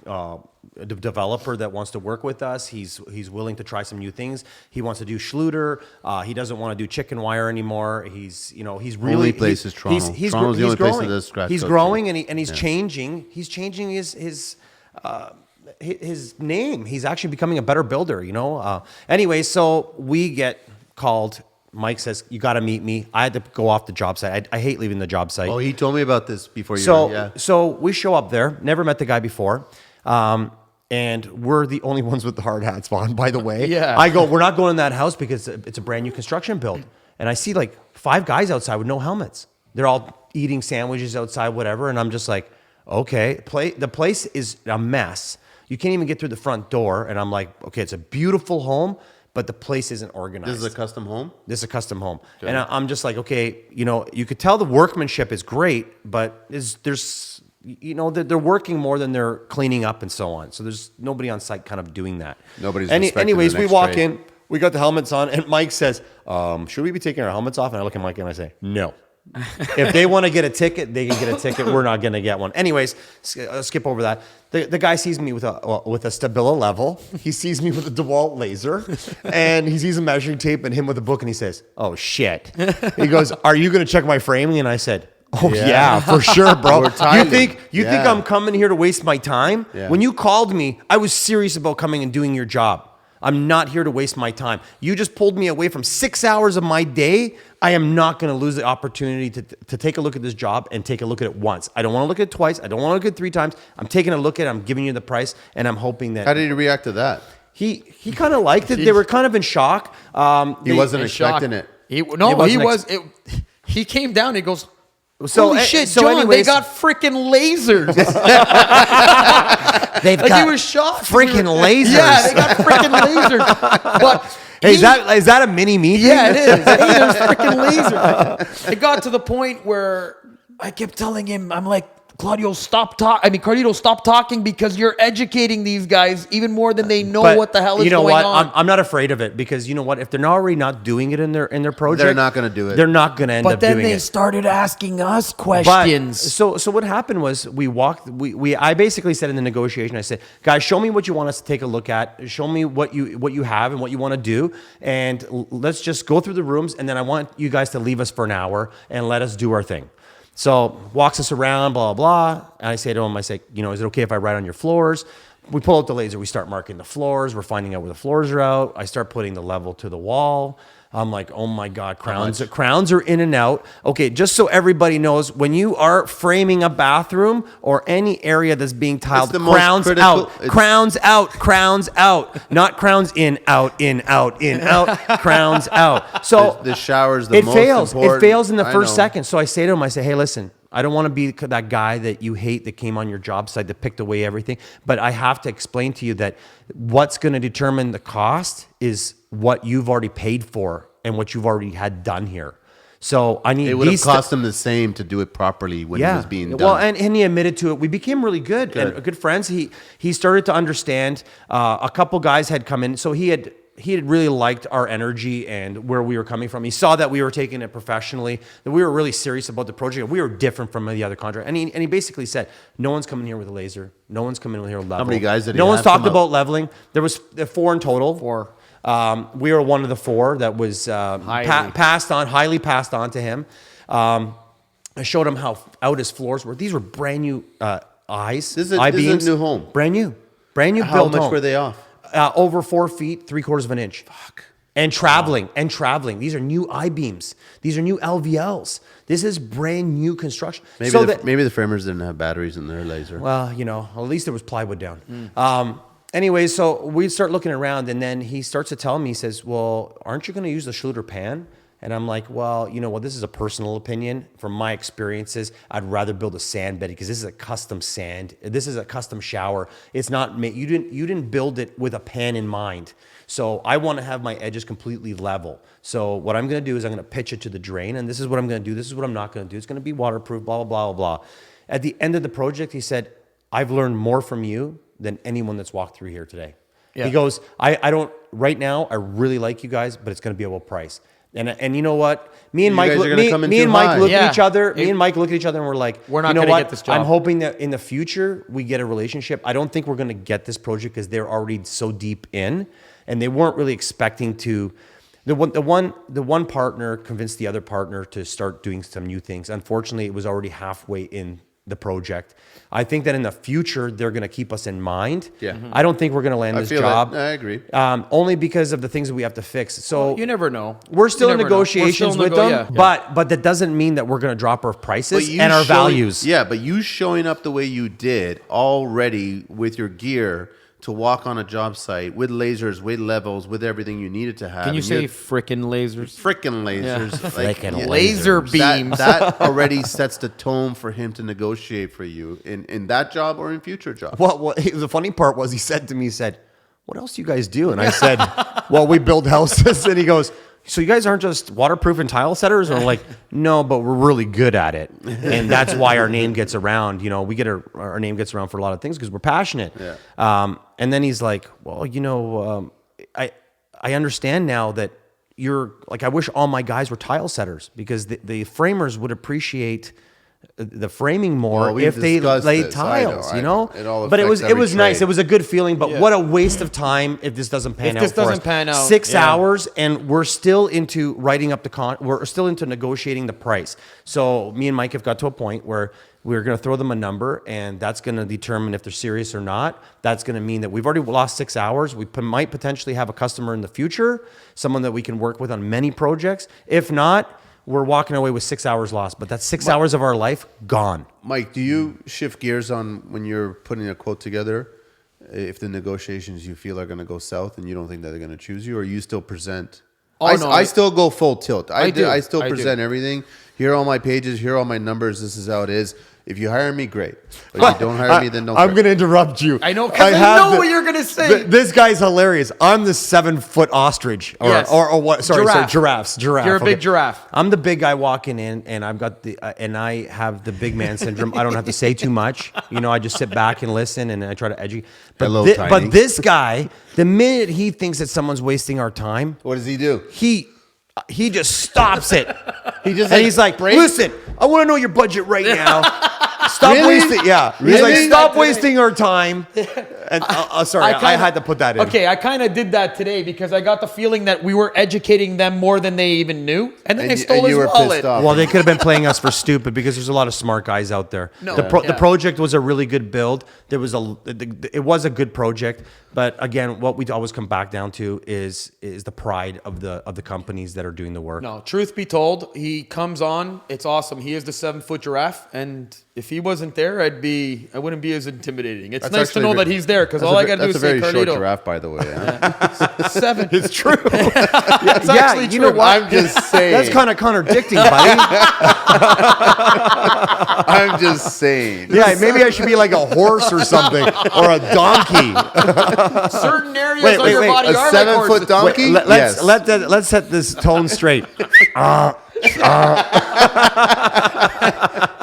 developer that wants to work with us. He's willing to try some new things. He wants to do Schluter. He doesn't want to do chicken wire anymore. He's really only place is Toronto. Toronto's the only place that does scratch. He's growing and he's changing. He's changing his name. He's actually becoming a better builder. Anyway, so we get called. Mike says, you got to meet me. I had to go off the job site. I hate leaving the job site. Oh, he told me about this before you. So we show up there. Never met the guy before. And we're the only ones with the hard hats on, by the way. Yeah. I go, we're not going in that house because it's a brand new construction build. And I see like 5 guys outside with no helmets. They're all eating sandwiches outside, whatever. And I'm just like, okay, the place is a mess. You can't even get through the front door. And I'm like, okay, it's a beautiful home, but the place isn't organized. This is a custom home? This is a custom home. Okay. And I'm just like, okay, you could tell the workmanship is great, but they're working more than they're cleaning up and so on. So there's nobody on site kind of doing that. Nobody's anyways, we walk in, we got the helmets on, and Mike says, should we be taking our helmets off? And I look at Mike and I say, no. If they want to get a ticket, they can get a ticket. We're not going to get one. Anyways, skip over that. The guy sees me with a Stabila level. He sees me with a DeWalt laser, and he sees a measuring tape and him with a book, and he says, "Oh shit!" He goes, "Are you going to check my framing?" And I said, Oh yeah, for sure, bro. We're tiling. You think I'm coming here to waste my time? Yeah. When you called me, I was serious about coming and doing your job. I'm not here to waste my time. You just pulled me away from 6 hours of my day. I am not going to lose the opportunity to take a look at this job and take a look at it once. I don't want to look at it twice. I don't want to look at it 3 times. I'm taking a look at it. I'm giving you the price, and I'm hoping that How did he react to that? he kind of liked it. They were kind of in shock. He wasn't In shock. expecting it. He came down. He goes, So, "Holy shit, so John! They anyways- got freaking lasers." They've Like, got he was shocked. freaking lasers. Yeah, they got freaking lasers. But Hey, is that a mini me? yeah, it is. Hey, there's freaking lasers. It got to the point where I kept telling him, I'm like, Carltio, stop talking because you're educating these guys even more than they know But what the hell is you know going what? on. I'm not afraid of it because you know what? If they're already not doing it in their project, They're not gonna do it. They're not going to end But up then doing they it. started asking us But questions. so what happened was I basically said in the negotiation, I said, guys, show me what you want us to take a look at. Show me what you have and what you want to do, and let's just go through the rooms. And then I want you guys to leave us for an hour and let us do our thing. So walks us around, blah, blah, blah. And I say to him, is it okay if I write on your floors? We pull out the laser. We start marking the floors. We're finding out where the floors are out. I start putting the level to the wall. I'm like, oh my God, crowns are in and out. Okay, just so everybody knows, when you are framing a bathroom or any area that's being tiled, the most crowns critical- out, crowns out, crowns out, not crowns in, out, in, out, in, out, crowns out. So The shower's the it most fails. It important. fails in the I first know. second. So I say to him, I say, hey, listen, I don't want to be that guy that you hate that came on your job site that picked away everything. But I have to explain to you that what's going to determine the cost is what you've already paid for and what you've already had done here. So I need It would have these cost him the same to do it properly when it was being done. well, and he admitted to it. We became really good and good friends. He started to understand. A couple guys had come in, so he had really liked our energy and where we were coming from. He saw that we were taking it professionally, that we were really serious about the project. We were different from the other contractors. And he basically said, no one's coming here with a laser. No one's coming in here with level. How many guys did he No one's have talked come out? about leveling. There was 4 in total. 4. We were one of the 4 that was Highly passed on to him. I showed him how out his floors were. These were brand new eyes. This is a I-beams. new home. Brand new How built much home. were they off? Over 4 feet, 3/4 of an inch. Fuck. And traveling. These are new I-beams. These are new LVLs. This is brand new construction. Maybe the framers didn't have batteries in their laser. Well, at least there was plywood down. Anyway, so we start looking around, and then he starts to tell me, he says, well, aren't you going to use the Schluter pan? And I'm like, well, this is a personal opinion. From my experiences, I'd rather build a sand bed because this is a custom sand. This is a custom shower. It's not made. You didn't build it with a pan in mind. So I want to have my edges completely level. So what I'm going to do is I'm going to pitch it to the drain, and this is what I'm going to do. This is what I'm not going to do. It's going to be waterproof, blah, blah, blah, blah. At the end of the project, he said, I've learned more from you than anyone that's walked through here today. Yeah. He goes, I don't, right now, I really like you guys, but it's going to be about price. And you know what? Me and Mike guys are gonna come in me too and Mike high. look Yeah. at each other. Me and Mike look at each other and we're like, We're not you know gonna what? get this job. I'm hoping that in the future we get a relationship. I don't think we're going to get this project because they're already so deep in, and they weren't really expecting to. The one partner convinced the other partner to start doing some new things. Unfortunately, it was already halfway in the project. I think that in the future they're going to keep us in mind. Yeah. Mhm. I don't think we're going to land I this feel job. that. I agree. Only because of the things that we have to fix. So You never know. we're still You in never know. We're negotiations still with them, but that doesn't mean that we're going to drop our prices and our values. Yeah, but you showing up the way you did already with your gear to walk on a job site with lasers, with levels, with everything you needed to have. Can you and say you're- frickin' lasers? frickin' lasers? Frickin' yeah, Laser beams. That already sets the tone for him to negotiate for you in that job or in future jobs. Well, the funny part was he said to me, what else do you guys do? And I said, well, we build houses. And he goes, so you guys aren't just waterproof and tile setters? And I'm like, no, but we're really good at it. And that's why our name gets around. We get our name gets around for a lot of things because we're passionate. Yeah. And then he's like, well, I understand now that you're like, I wish all my guys were tile setters because the framers would appreciate the framing more Well, we've if they discussed laid this. I know, tiles, I you know. know. It all But it affects was every nice. trade. It was a good feeling. But Yeah. what a waste of time if this doesn't pan If out. this for doesn't us. pan out, 6 yeah. hours, and we're still into writing up we're still into negotiating the price. So me and Mike have got to a point where we're going to throw them a number, and that's going to determine if they're serious or not. That's going to mean that we've already lost 6 hours. We might potentially have a customer in the future, someone that we can work with on many projects. If not, we're walking away with 6 hours lost. But that's 6 hours of our life gone. Mike, do you shift gears on when you're putting a quote together? If the negotiations you feel are going to go south and you don't think that they're going to choose you, or you still present? Oh, no, I still go full tilt. I do. still I do. present everything. Here are all my pages. Here are all my numbers. This is how it is. If you hire me, great. But if you don't hire me, then don't. I'm going to interrupt you. I know, 'cause I know what you're gonna say. This guy's hilarious. I'm the 7-foot ostrich, Yes. or what? Sorry, Giraffe. giraffes. You're a big giraffe. I'm the big guy walking in, and I've got and I have the big man syndrome. I don't have to say too much. You know, I just sit back and listen, and I try to educate. But Hello, Tiny. but this guy, the minute he thinks that someone's wasting our time, What does he do? he just stops it. Just And he's like, break- listen, I want to know your budget right now. Stop Really? wasting. Yeah. He's Really? like, stop wasting our time. And sorry, I kinda- had to put that in. Okay, I kind of did that today because I got the feeling that we were educating them more than they even knew, and then And they you- stole and his you were wallet. pissed off. Well, they could have been playing us for stupid because there's a lot of smart guys out there. No. The Yeah. project was a really good build. It was a good project, but again, what we always come back down to is the pride of the companies that are doing the work. No, truth be told, he comes on. It's awesome. He is the 7-foot giraffe, and if he wasn't there, I wouldn't be as intimidating. It's That's nice to actually know ve- that he's there because That's all a I ve- got to do is That's a say very short Carlito. giraffe, by the way. Huh? 7. It's true. It's yeah, actually you true. know what? I'm just saying. That's kind of contradicting, buddy. I'm just saying. Yeah, maybe I should be like a horse or something, or a donkey. Certain areas Wait, of wait, your wait. body A are 7-foot like horses. donkey? Let's Yes. let's set this tone straight.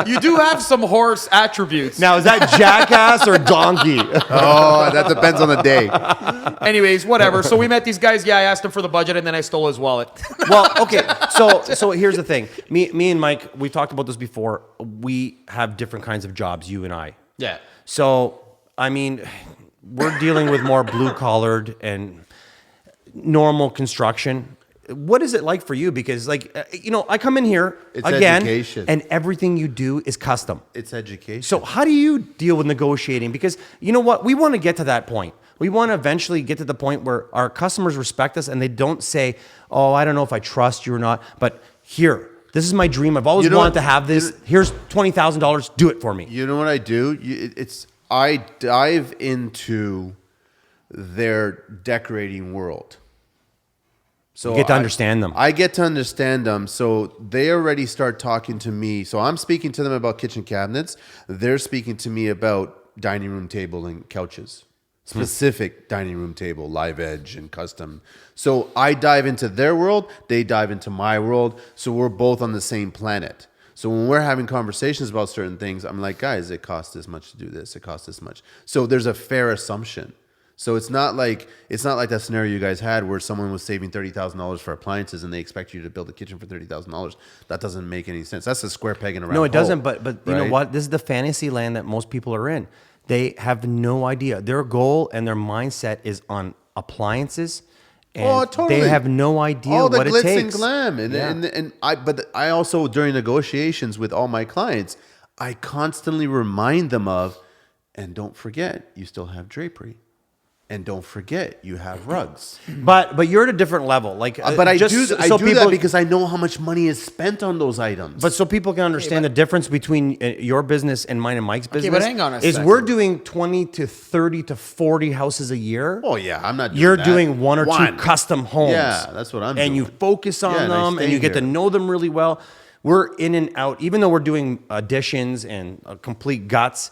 You do have some horse attributes. Now, is that jackass or donkey? Oh, that depends on the day. Anyways, whatever. So we met these guys. Yeah, I asked him for the budget, and then I stole his wallet. Well, okay. So here's the thing. Me and Mike, we talked about this before. We have different kinds of jobs, you and I. Yeah. So, I mean, we're dealing with more blue-collared and normal construction. What is it like for you? Because, I come in here It's again, education. and everything you do is custom. It's education. So how do you deal with negotiating? Because you know what? We want to get to that point. We want to eventually get to the point where our customers respect us and they don't say, oh, I don't know if I trust you or not, but here, this is my dream. I've always You know wanted what? to have this. Here's $20,000. Do it for me. You know what I do? I dive into their decorating world. So You get to understand them. I get to understand them. So they already start talking to me. So I'm speaking to them about kitchen cabinets. They're speaking to me about dining room table and couches. Specific dining room table, live edge and custom. So I dive into their world. They dive into my world. So we're both on the same planet. So when we're having conversations about certain things, I'm like, guys, it costs this much to do this. It costs this much. So there's a fair assumption. So it's not like that scenario you guys had where someone was saving $30,000 for appliances and they expect you to build a kitchen for $30,000. That doesn't make any sense. That's a square peg in a round hole. No, it doesn't. But you know right? what? This is the fantasy land that most people are in. They have no idea. Their goal and their mindset is on appliances. And Oh, totally. they have no idea all the what glitz it takes. and glam, but I also during negotiations with all my clients, I constantly remind them of, and don't forget, you still have drapery, and don't forget, you have rugs. But you're at a different level. But I just do so that people- because I know how much money is spent on those items. But so people can understand the difference between your business and mine and Mike's business. but hang on a is second. we're doing 20 to 30 to 40 houses a year. oh yeah, I'm not. Doing You're that. doing one or two custom homes. Yeah, that's what I'm And doing. you focus on Yeah, and I them and stay you get to here. know them really well. We're in and out, even though we're doing additions and complete guts.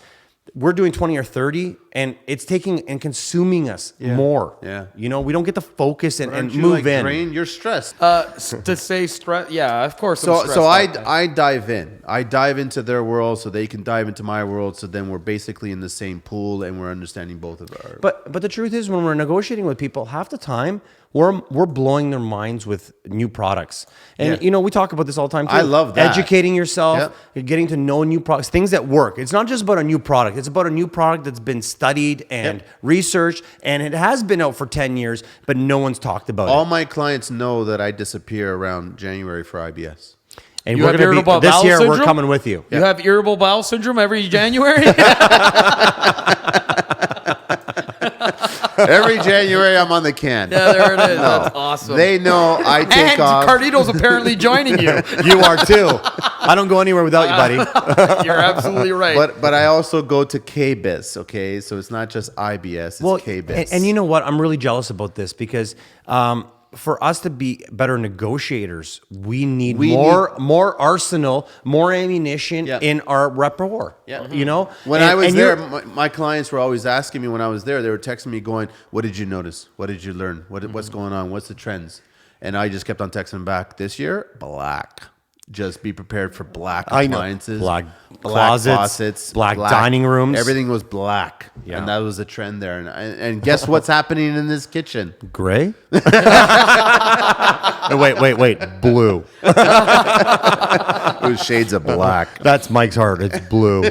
We're doing 20 or 30, and it's taking and consuming us more. Yeah. You know, we don't get to focus and Aren't you, move like, in. drained? You're stressed. To say stress, yeah, of course. I'm So stressed out, man. I dive in. I dive into their world so they can dive into my world. So then we're basically in the same pool and we're understanding both of our. But the truth is, when we're negotiating with people, half the time we're blowing their minds with new products. And we talk about this all the time too. I love that. Educating yourself, getting to know new products, things that work. It's not just about a new product. It's about a new product that's been studied and researched, and it has been out for 10 years, but no one's talked about it. All my clients know that I disappear around January for IBS. And You we're have going to irritable be, this bowel year, syndrome? we're coming with you. You have irritable bowel syndrome every January? Every January, I'm on the can. Yeah, there it is. That's awesome. They know I take and off. Carlito's apparently joining you. You are too. I don't go anywhere without you, buddy. You're absolutely right. But I also go to KBIS, okay? So it's not just IBS, it's KBIS. And you know what? I'm really jealous about this because for us to be better negotiators, we need more arsenal, more ammunition in our repertoire. Yeah. You know? When I was there, my clients were always asking me when I was there, they were texting me going, what did you notice? What did you learn? What's going on? What's the trends? And I just kept on texting back, this year, black. Just be prepared for black appliances, black closets, faucets, black dining rooms. Everything was black, and that was the trend there. And guess what's happening in this kitchen? Gray? Wait. Blue. It was shades of black. That's Mike's heart. It's blue.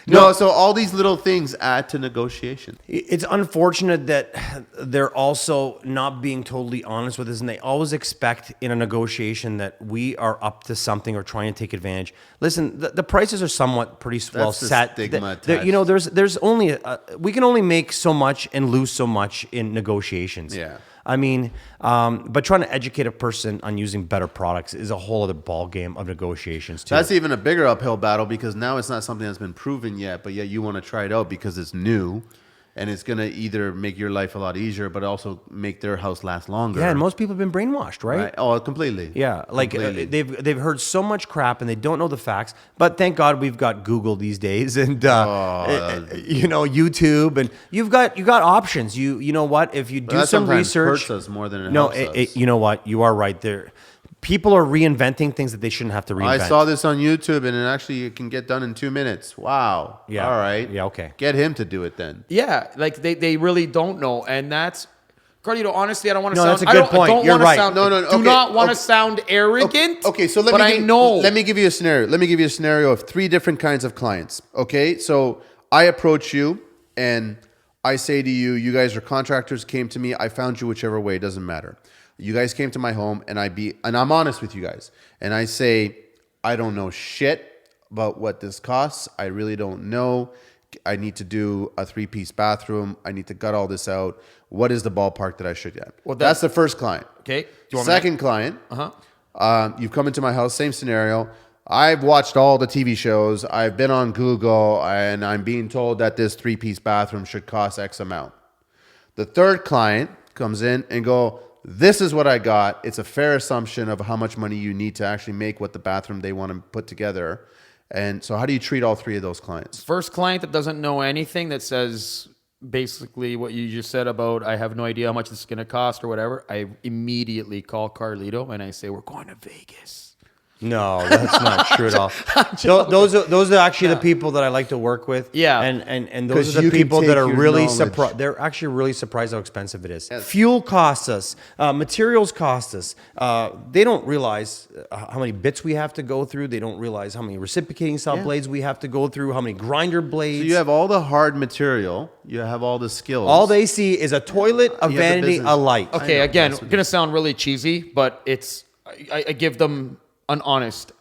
No, so all these little things add to negotiation. It's unfortunate that they're also not being totally honest with us, and they always expect in a negotiation that we are up to something or trying to take advantage. Listen, the prices are somewhat pretty well set. Stigma there's only we can only make so much and lose so much in negotiations. Yeah. I mean, but trying to educate a person on using better products is a whole other ball game of negotiations too. That's even a bigger uphill battle because now it's not something that's been proven yet, but yet you want to try it out because it's new. And it's going to either make your life a lot easier, but also make their house last longer. Yeah, and most people have been brainwashed, right? Oh, completely. Yeah, like Completely. they've heard so much crap and they don't know the facts. But thank God we've got Google these days and YouTube, and you've got options. You know what? If you do that some sometimes research, hurts us more than it helps us. you know what? You are right there. People are reinventing things that they shouldn't have to reinvent. I saw this on YouTube, and it can get done in 2 minutes. Wow. Yeah. All right. Yeah, okay. Get him to do it then. Yeah, like they really don't know, and that's Carlito. Honestly, I don't want to No, sound. that's a good point. I don't You're wanna right. Sound, No, do okay, not want to okay. sound arrogant. Okay, so let me give you a scenario. Let me give you a scenario of 3 different kinds of clients. Okay, so I approach you and I say to you, you guys are contractors, came to me, I found you whichever way, it doesn't matter. You guys came to my home and I'm honest with you guys. And I say, I don't know shit about what this costs. I really don't know. I need to do a 3-piece bathroom. I need to gut all this out. What is the ballpark that I should get? Well, that's the first client. Okay. Second client. You've come into my house, same scenario. I've watched all the TV shows. I've been on Google, and I'm being told that this 3-piece bathroom should cost X amount. The third client comes in and go, this is what I got. It's a fair assumption of how much money you need to actually make what the bathroom they want to put together. And so how do you treat all 3 of those clients? First client that doesn't know anything, that says basically what you just said about I have no idea how much this is going to cost or whatever, I immediately call Carlito and I say, we're going to Vegas. No, that's not true at all. Those are actually the people that I like to work with. Yeah. And those 'Cause are the you can people that take are your really knowledge. surprised. They're actually really surprised how expensive it is. Yes. Fuel costs us. Materials cost us. They don't realize how many bits we have to go through. They don't realize how many reciprocating saw blades we have to go through, how many grinder blades. So you have all the hard material. You have all the skills. all they see is a toilet, a You have the vanity, business. a light. Okay, know, again, that's going to sound really cheesy, but it's I give them an honest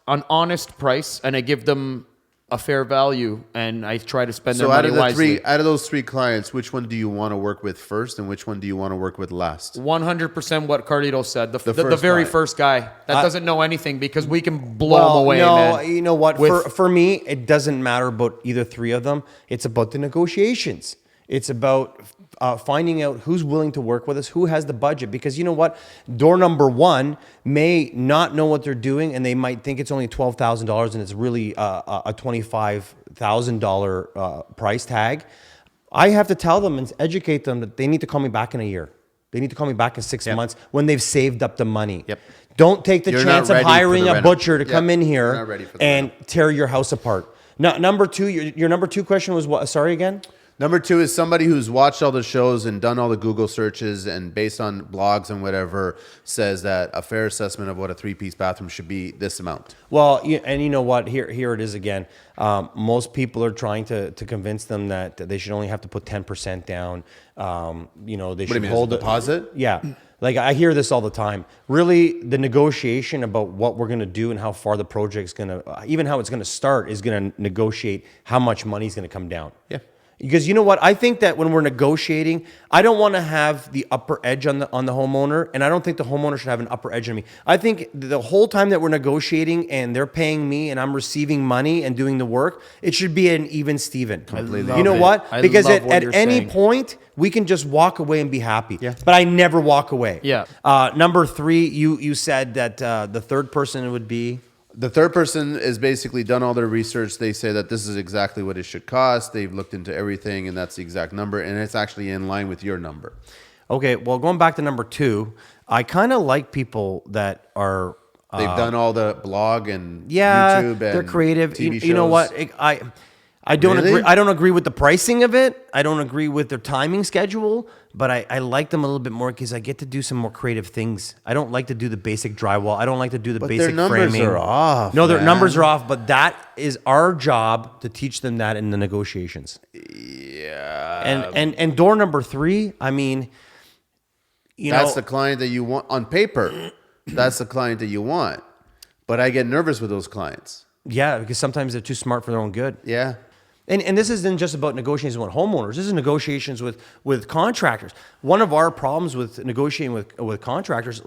price, and I give them a fair value, and I try to spend their So out money of the wisely. out of those 3 clients, which one do you want to work with first, and which one do you want to work with last? 100% what Carlito said. The first very guy. first guy that doesn't know anything, because we can blow him away, no, man. you know what? With- For me, it doesn't matter about either 3 of them. It's about the negotiations. It's about finding out who's willing to work with us, who has the budget. Because you know what? Door number 1 may not know what they're doing, and they might think it's only $12,000 and it's really a $25,000 price tag. I have to tell them and educate them that they need to call me back in a year. They need to call me back in 6 months when they've saved up the money. Yep. Don't take the You're chance not of ready for hiring the a rental. butcher to Yep. come in You're not here ready for the and tear your house apart. Now, number 2, your number 2 question was what? Sorry again? Number 2 is somebody who's watched all the shows and done all the Google searches and based on blogs and whatever says that a fair assessment of what a 3-piece bathroom should be this amount. Well, and you know what? Here it is again. Most people are trying to convince them that they should only have to put 10% down. They should hold a deposit. Yeah. Like I hear this all the time. Really, the negotiation about what we're going to do and how far the project's going to, even how it's going to start, is going to negotiate how much money is going to come down. Yeah. Because you know what? I think that when we're negotiating, I don't want to have the upper edge on the homeowner, and I don't think the homeowner should have an upper edge on me. I think the whole time that we're negotiating and they're paying me and I'm receiving money and doing the work, it should be an even Steven. Completely. You know what? I Because love what at you're any saying. point, we can just walk away and be happy. Yeah. But I never walk away. Yeah. Number 3, you said that the third person would be... The third person is basically done all their research. They say that this is exactly what it should cost. They've looked into everything, and that's the exact number, and it's actually in line with your number. Okay, well, going back to number 2, I kind of like people that are... They've done all the blog and Yeah, YouTube and they're creative. TV You know shows. what? I don't Really? agree. I don't agree with the pricing of it. I don't agree with their timing schedule. But I like them a little bit more because I get to do some more creative things. I don't like to do the basic drywall. I don't like to do the But basic their numbers framing. are off, No, their man. numbers are off. But that is our job to teach them that in the negotiations. Yeah. And door number 3. I mean, That's the client that you want on paper. That's the client that you want. But I get nervous with those clients. yeah, because sometimes they're too smart for their own good. Yeah. And this isn't just about negotiations with homeowners. This is negotiations with contractors. One of our problems with negotiating with contractors,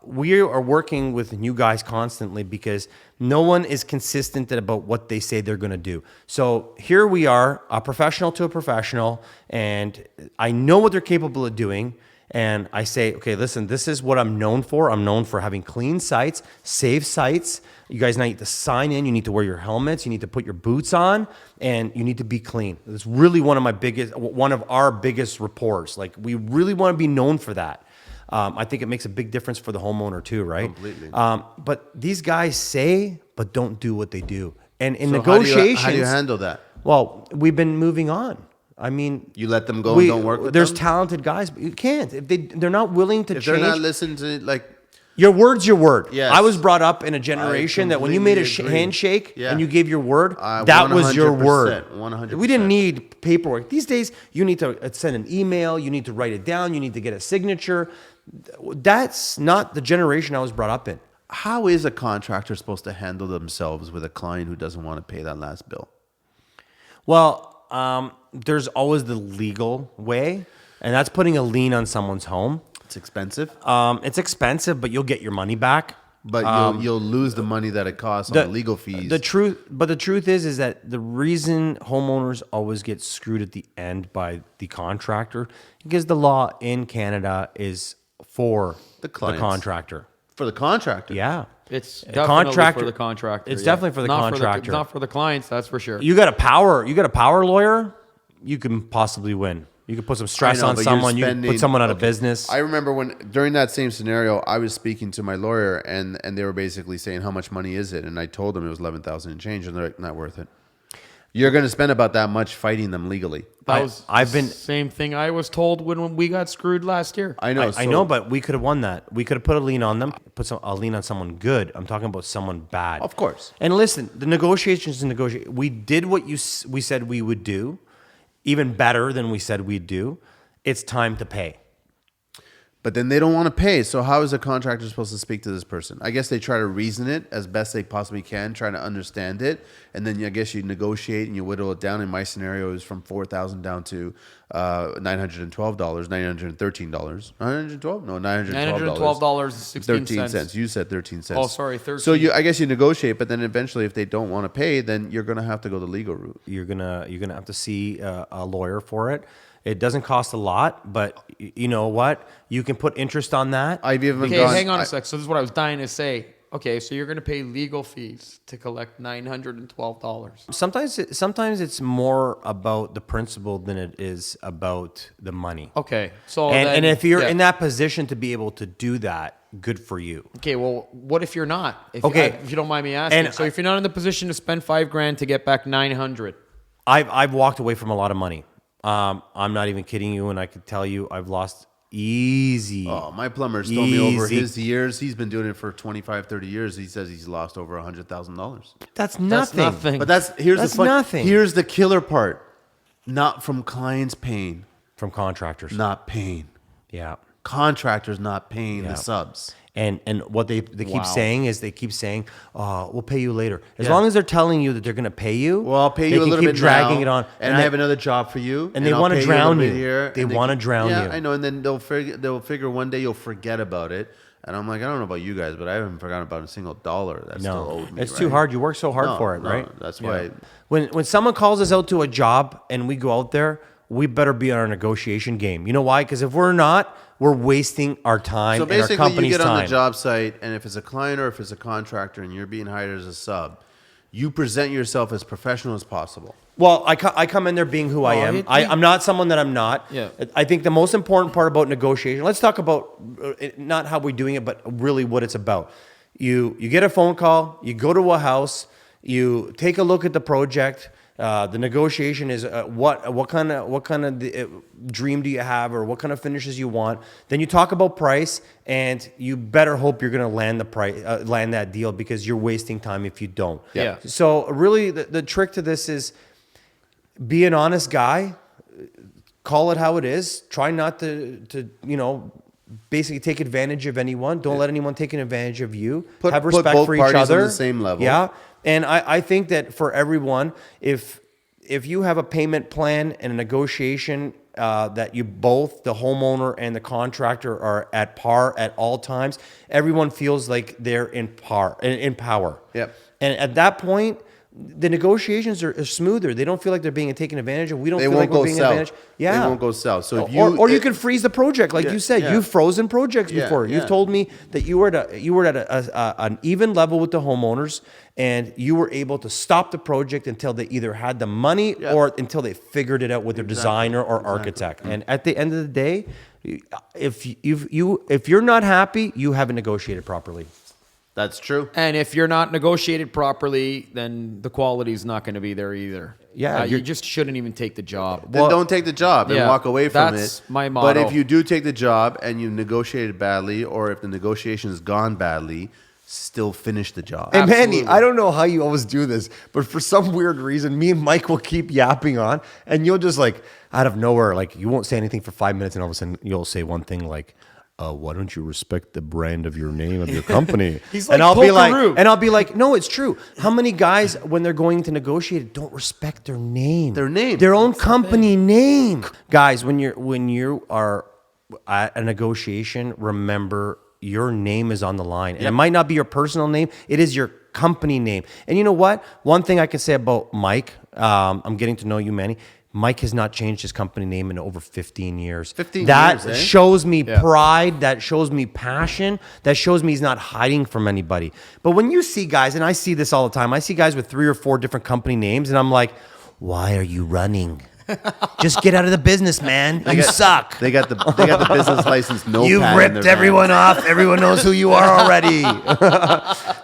we are working with new guys constantly because no one is consistent about what they say they're going to do. So here we are, a professional to a professional, and I know what they're capable of doing. And I say, okay, listen, this is what I'm known for. I'm known for having clean sites, safe sites. You guys need to sign in. You need to wear your helmets. You need to put your boots on, and you need to be clean. It's really one of our biggest rapports. Like we really want to be known for that. I think it makes a big difference for the homeowner too, right? Completely. But these guys say, but don't do what they do. And in So negotiations, how do you handle that? well, we've been moving on. I mean, You let them go and don't work with there's them? talented guys, but you can't. If they're not willing to If change. they're not listening to Your word's your word. Yes. I was brought up in a generation that when you made a completely agree. handshake Yeah. and you gave your word, that was your 100%, word. 100%. We didn't need paperwork. These days, you need to send an email, you need to write it down, you need to get a signature. That's not the generation I was brought up in. How is a contractor supposed to handle themselves with a client who doesn't want to pay that last bill? Well, there's always the legal way, and that's putting a lien on someone's home. It's expensive, It's expensive, but you'll get your money back. but you'll lose the money that it costs on the legal fees. The truth is that the reason homeowners always get screwed at the end by the contractor because the law in Canada is for the clients. contractor. For the contractor. Yeah. It's A definitely contractor- for the contractor. it's definitely for the Not contractor. not for the clients, that's for sure. You got a power lawyer, you can possibly win. You can put some stress I know, on but you're someone, you can spending- put someone out of okay. business. I remember when during that same scenario, I was speaking to my lawyer, and they were basically saying, "How much money is it?" And I told them it was 11,000 and change, and they're like, "Not worth it. You're going to spend about that much fighting them legally." I've been same thing I was told when we got screwed last year. I know. I know, but we could have won that. We could have put a lien on them, a lien on someone good. I'm talking about someone bad. Of course. And listen, the negotiations and negotiate. We did what we said we would do, even better than we said we'd do. It's time to pay. But then they don't want to pay. So how is a contractor supposed to speak to this person? I guess they try to reason it as best they possibly can, trying to understand it, and then I guess you negotiate and you whittle it down. In my scenario, it was from $4,000 down to $912, $913, $912? No, $912. $912.16. 13 cents. You said 13 cents. Oh, sorry, 13. So I guess you negotiate, but then eventually, if they don't want to pay, then you're going to have to go the legal route. You're gonna have to see a lawyer for it. It doesn't cost a lot, but you know what? You can put interest on that. I've even Okay, gone. hang on a sec. So this is what I was dying to say. Okay, so you're going to pay legal fees to collect $912. Sometimes it's more about the principle than it is about the money. Okay, so And then- if you're yeah. in that position to be able to do that, good for you. Okay, well, what if you're not? Okay. If you don't mind me asking. And so if you're not in the position to spend $5,000 to get back 900, I've walked away from a lot of money. I'm not even kidding you, and I could tell you I've lost easy. Oh, my plumber's told me over Easy. his years, he's been doing it for 25, 30 years. He says he's lost over $100,000. That's nothing. But here's That's the fun, nothing. Here's the killer part. Not from clients paying, From contractors. not paying. Yeah. Contractors not paying Yeah. the subs. And what they keep saying is we'll pay you later. As Yeah. long as they're telling you that they're going to pay you, Well, I'll pay they you a can little keep bit dragging now, it on. and I they- have another job for you, and they I'll wanna pay you a drown little bit you. here, They and wanna drown yeah, you. I know, and then they'll figure one day you'll forget about it, and I'm like, I don't know about you guys, but I haven't forgotten about a single dollar that's still owed me. it's right? too hard. You work so hard No, for it, no, right? that's why. When someone calls us out to a job and we go out there, we better be on our negotiation game. You know why? Because if we're not, we're wasting our time So and our basically, company's you get on time. the job site, and if it's a client or if it's a contractor, and you're being hired as a sub, you present yourself as professional as possible. Well, I come in there being who I am. I'm not someone that I'm not. Yeah. I think the most important part about negotiation, let's talk about not how we're doing it, but really what it's about. You get a phone call, you go to a house, you take a look at the project. The negotiation is what kind of dream do you have, or what kind of finishes you want. Then you talk about price, and you better hope you're going to land the price, land that deal, because you're wasting time if you don't. Yeah. So really, the trick to this is be an honest guy. Call it how it is. Try not to basically take advantage of anyone. Don't let anyone take advantage of you. Put Have respect both for each parties on other. the same level. Yeah. And I think that for everyone, if you have a payment plan and a negotiation that you both, the homeowner and the contractor, are at par at all times, everyone feels like they're in power. Yep. And at that point, the negotiations are smoother. They don't feel like they're being taken advantage of. We don't They feel won't like we're go being south. advantage. Yeah. They won't go south. So if or you can freeze the project, like you said. yeah. You've frozen projects Yeah, before. yeah. You've told me that you were at an even level with the homeowners, and you were able to stop the project until they either had the money or until they figured it out with their designer or architect. And at the end of the day, if you're not happy, you haven't negotiated properly. That's true. And if you're not negotiated properly, then the quality is not going to be there either. Yeah, you just shouldn't even take the job. Then don't take the job and yeah, walk away from that's it. my But motto. if you do take the job and you negotiated badly, or if the negotiation has gone badly, still finish the job. And Manny, Absolutely. I don't know how you always do this, but for some weird reason, me and Mike will keep yapping on, and you'll just like out of nowhere, like you won't say anything for 5 minutes, and all of a sudden you'll say one thing like, "Why don't you respect the brand of your name of your company?" He's like and I'll be Pokeroo. like, "No, it's true." How many guys, when they're going to negotiate, don't respect their name, their own company name? Guys, when you are at a negotiation, remember, your name is on the line. And it might not be your personal name. It is your company name. And you know what? One thing I can say about Mike, I'm getting to know you, Manny. Mike has not changed his company name in over 15 years. 15 that years, eh? shows me pride. That shows me passion. That shows me he's not hiding from anybody. But when you see guys, and I see this all the time, I see guys with 3 or 4 different company names, and I'm like, why are you running? Just get out of the business, man. You suck. They got the business license. No, You've ripped everyone off. Everyone knows who you are already.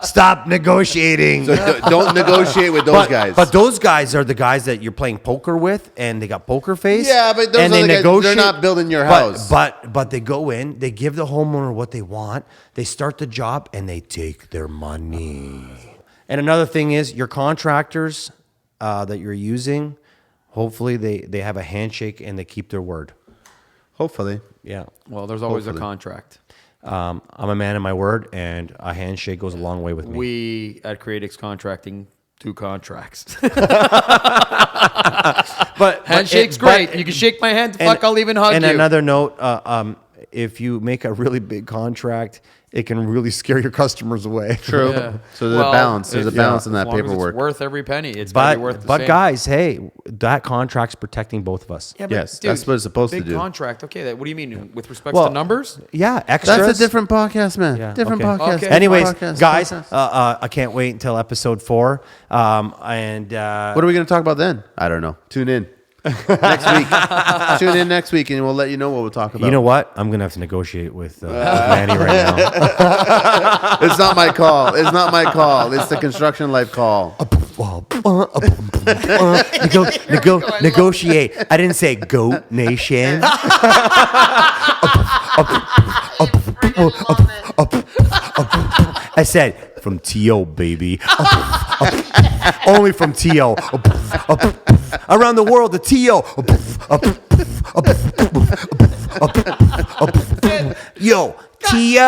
Stop negotiating. So don't negotiate with those guys. But those guys are the guys that you're playing poker with, and they got poker face. Yeah, but those and are they the guys, negotiate. they're not building your house. But they go in, they give the homeowner what they want, they start the job, and they take their money. And another thing is your contractors that you're using, hopefully they have a handshake and they keep their word. Hopefully. Yeah. Well, there's always Hopefully. a contract. I'm a man of my word, and a handshake goes a long way with me. We at Creatix Contracting do contracts. But Handshake's great. You can shake my hand. Fuck, I'll even hug and you. And another note, if you make a really big contract, it can really scare your customers away. True. Yeah. So there's a balance. There's a if- balance in that as long as paperwork. It's worth every penny. It's gotta be worth But the but same. guys, hey, that contract's protecting both of us. Yeah, but Yes, that's what it's supposed to big do. contract. Okay, what do you mean with respect Well, to numbers? Yeah, extras. That's a different podcast, man. Yeah, Different okay. podcast. Okay. Anyways, Podcast, guys, podcast. I can't wait until episode 4. And What are we going to talk about then? I don't know. Tune in next week. Tune in next week, and we'll let you know what we'll talk about. you know what? I'm gonna have to negotiate with Manny right now. It's not my call. It's not my call. It's the Construction Life call. Negotiate. I didn't say goat nation. I said from T.O. baby. Only from T.O. Around the world, the T.O. Yo, T.O.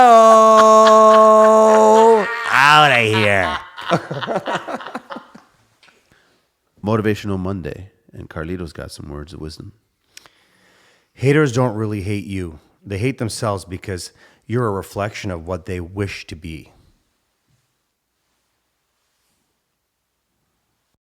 Out of here. Motivational Monday, and Carlito's got some words of wisdom. Haters don't really hate you. They hate themselves because you're a reflection of what they wish to be.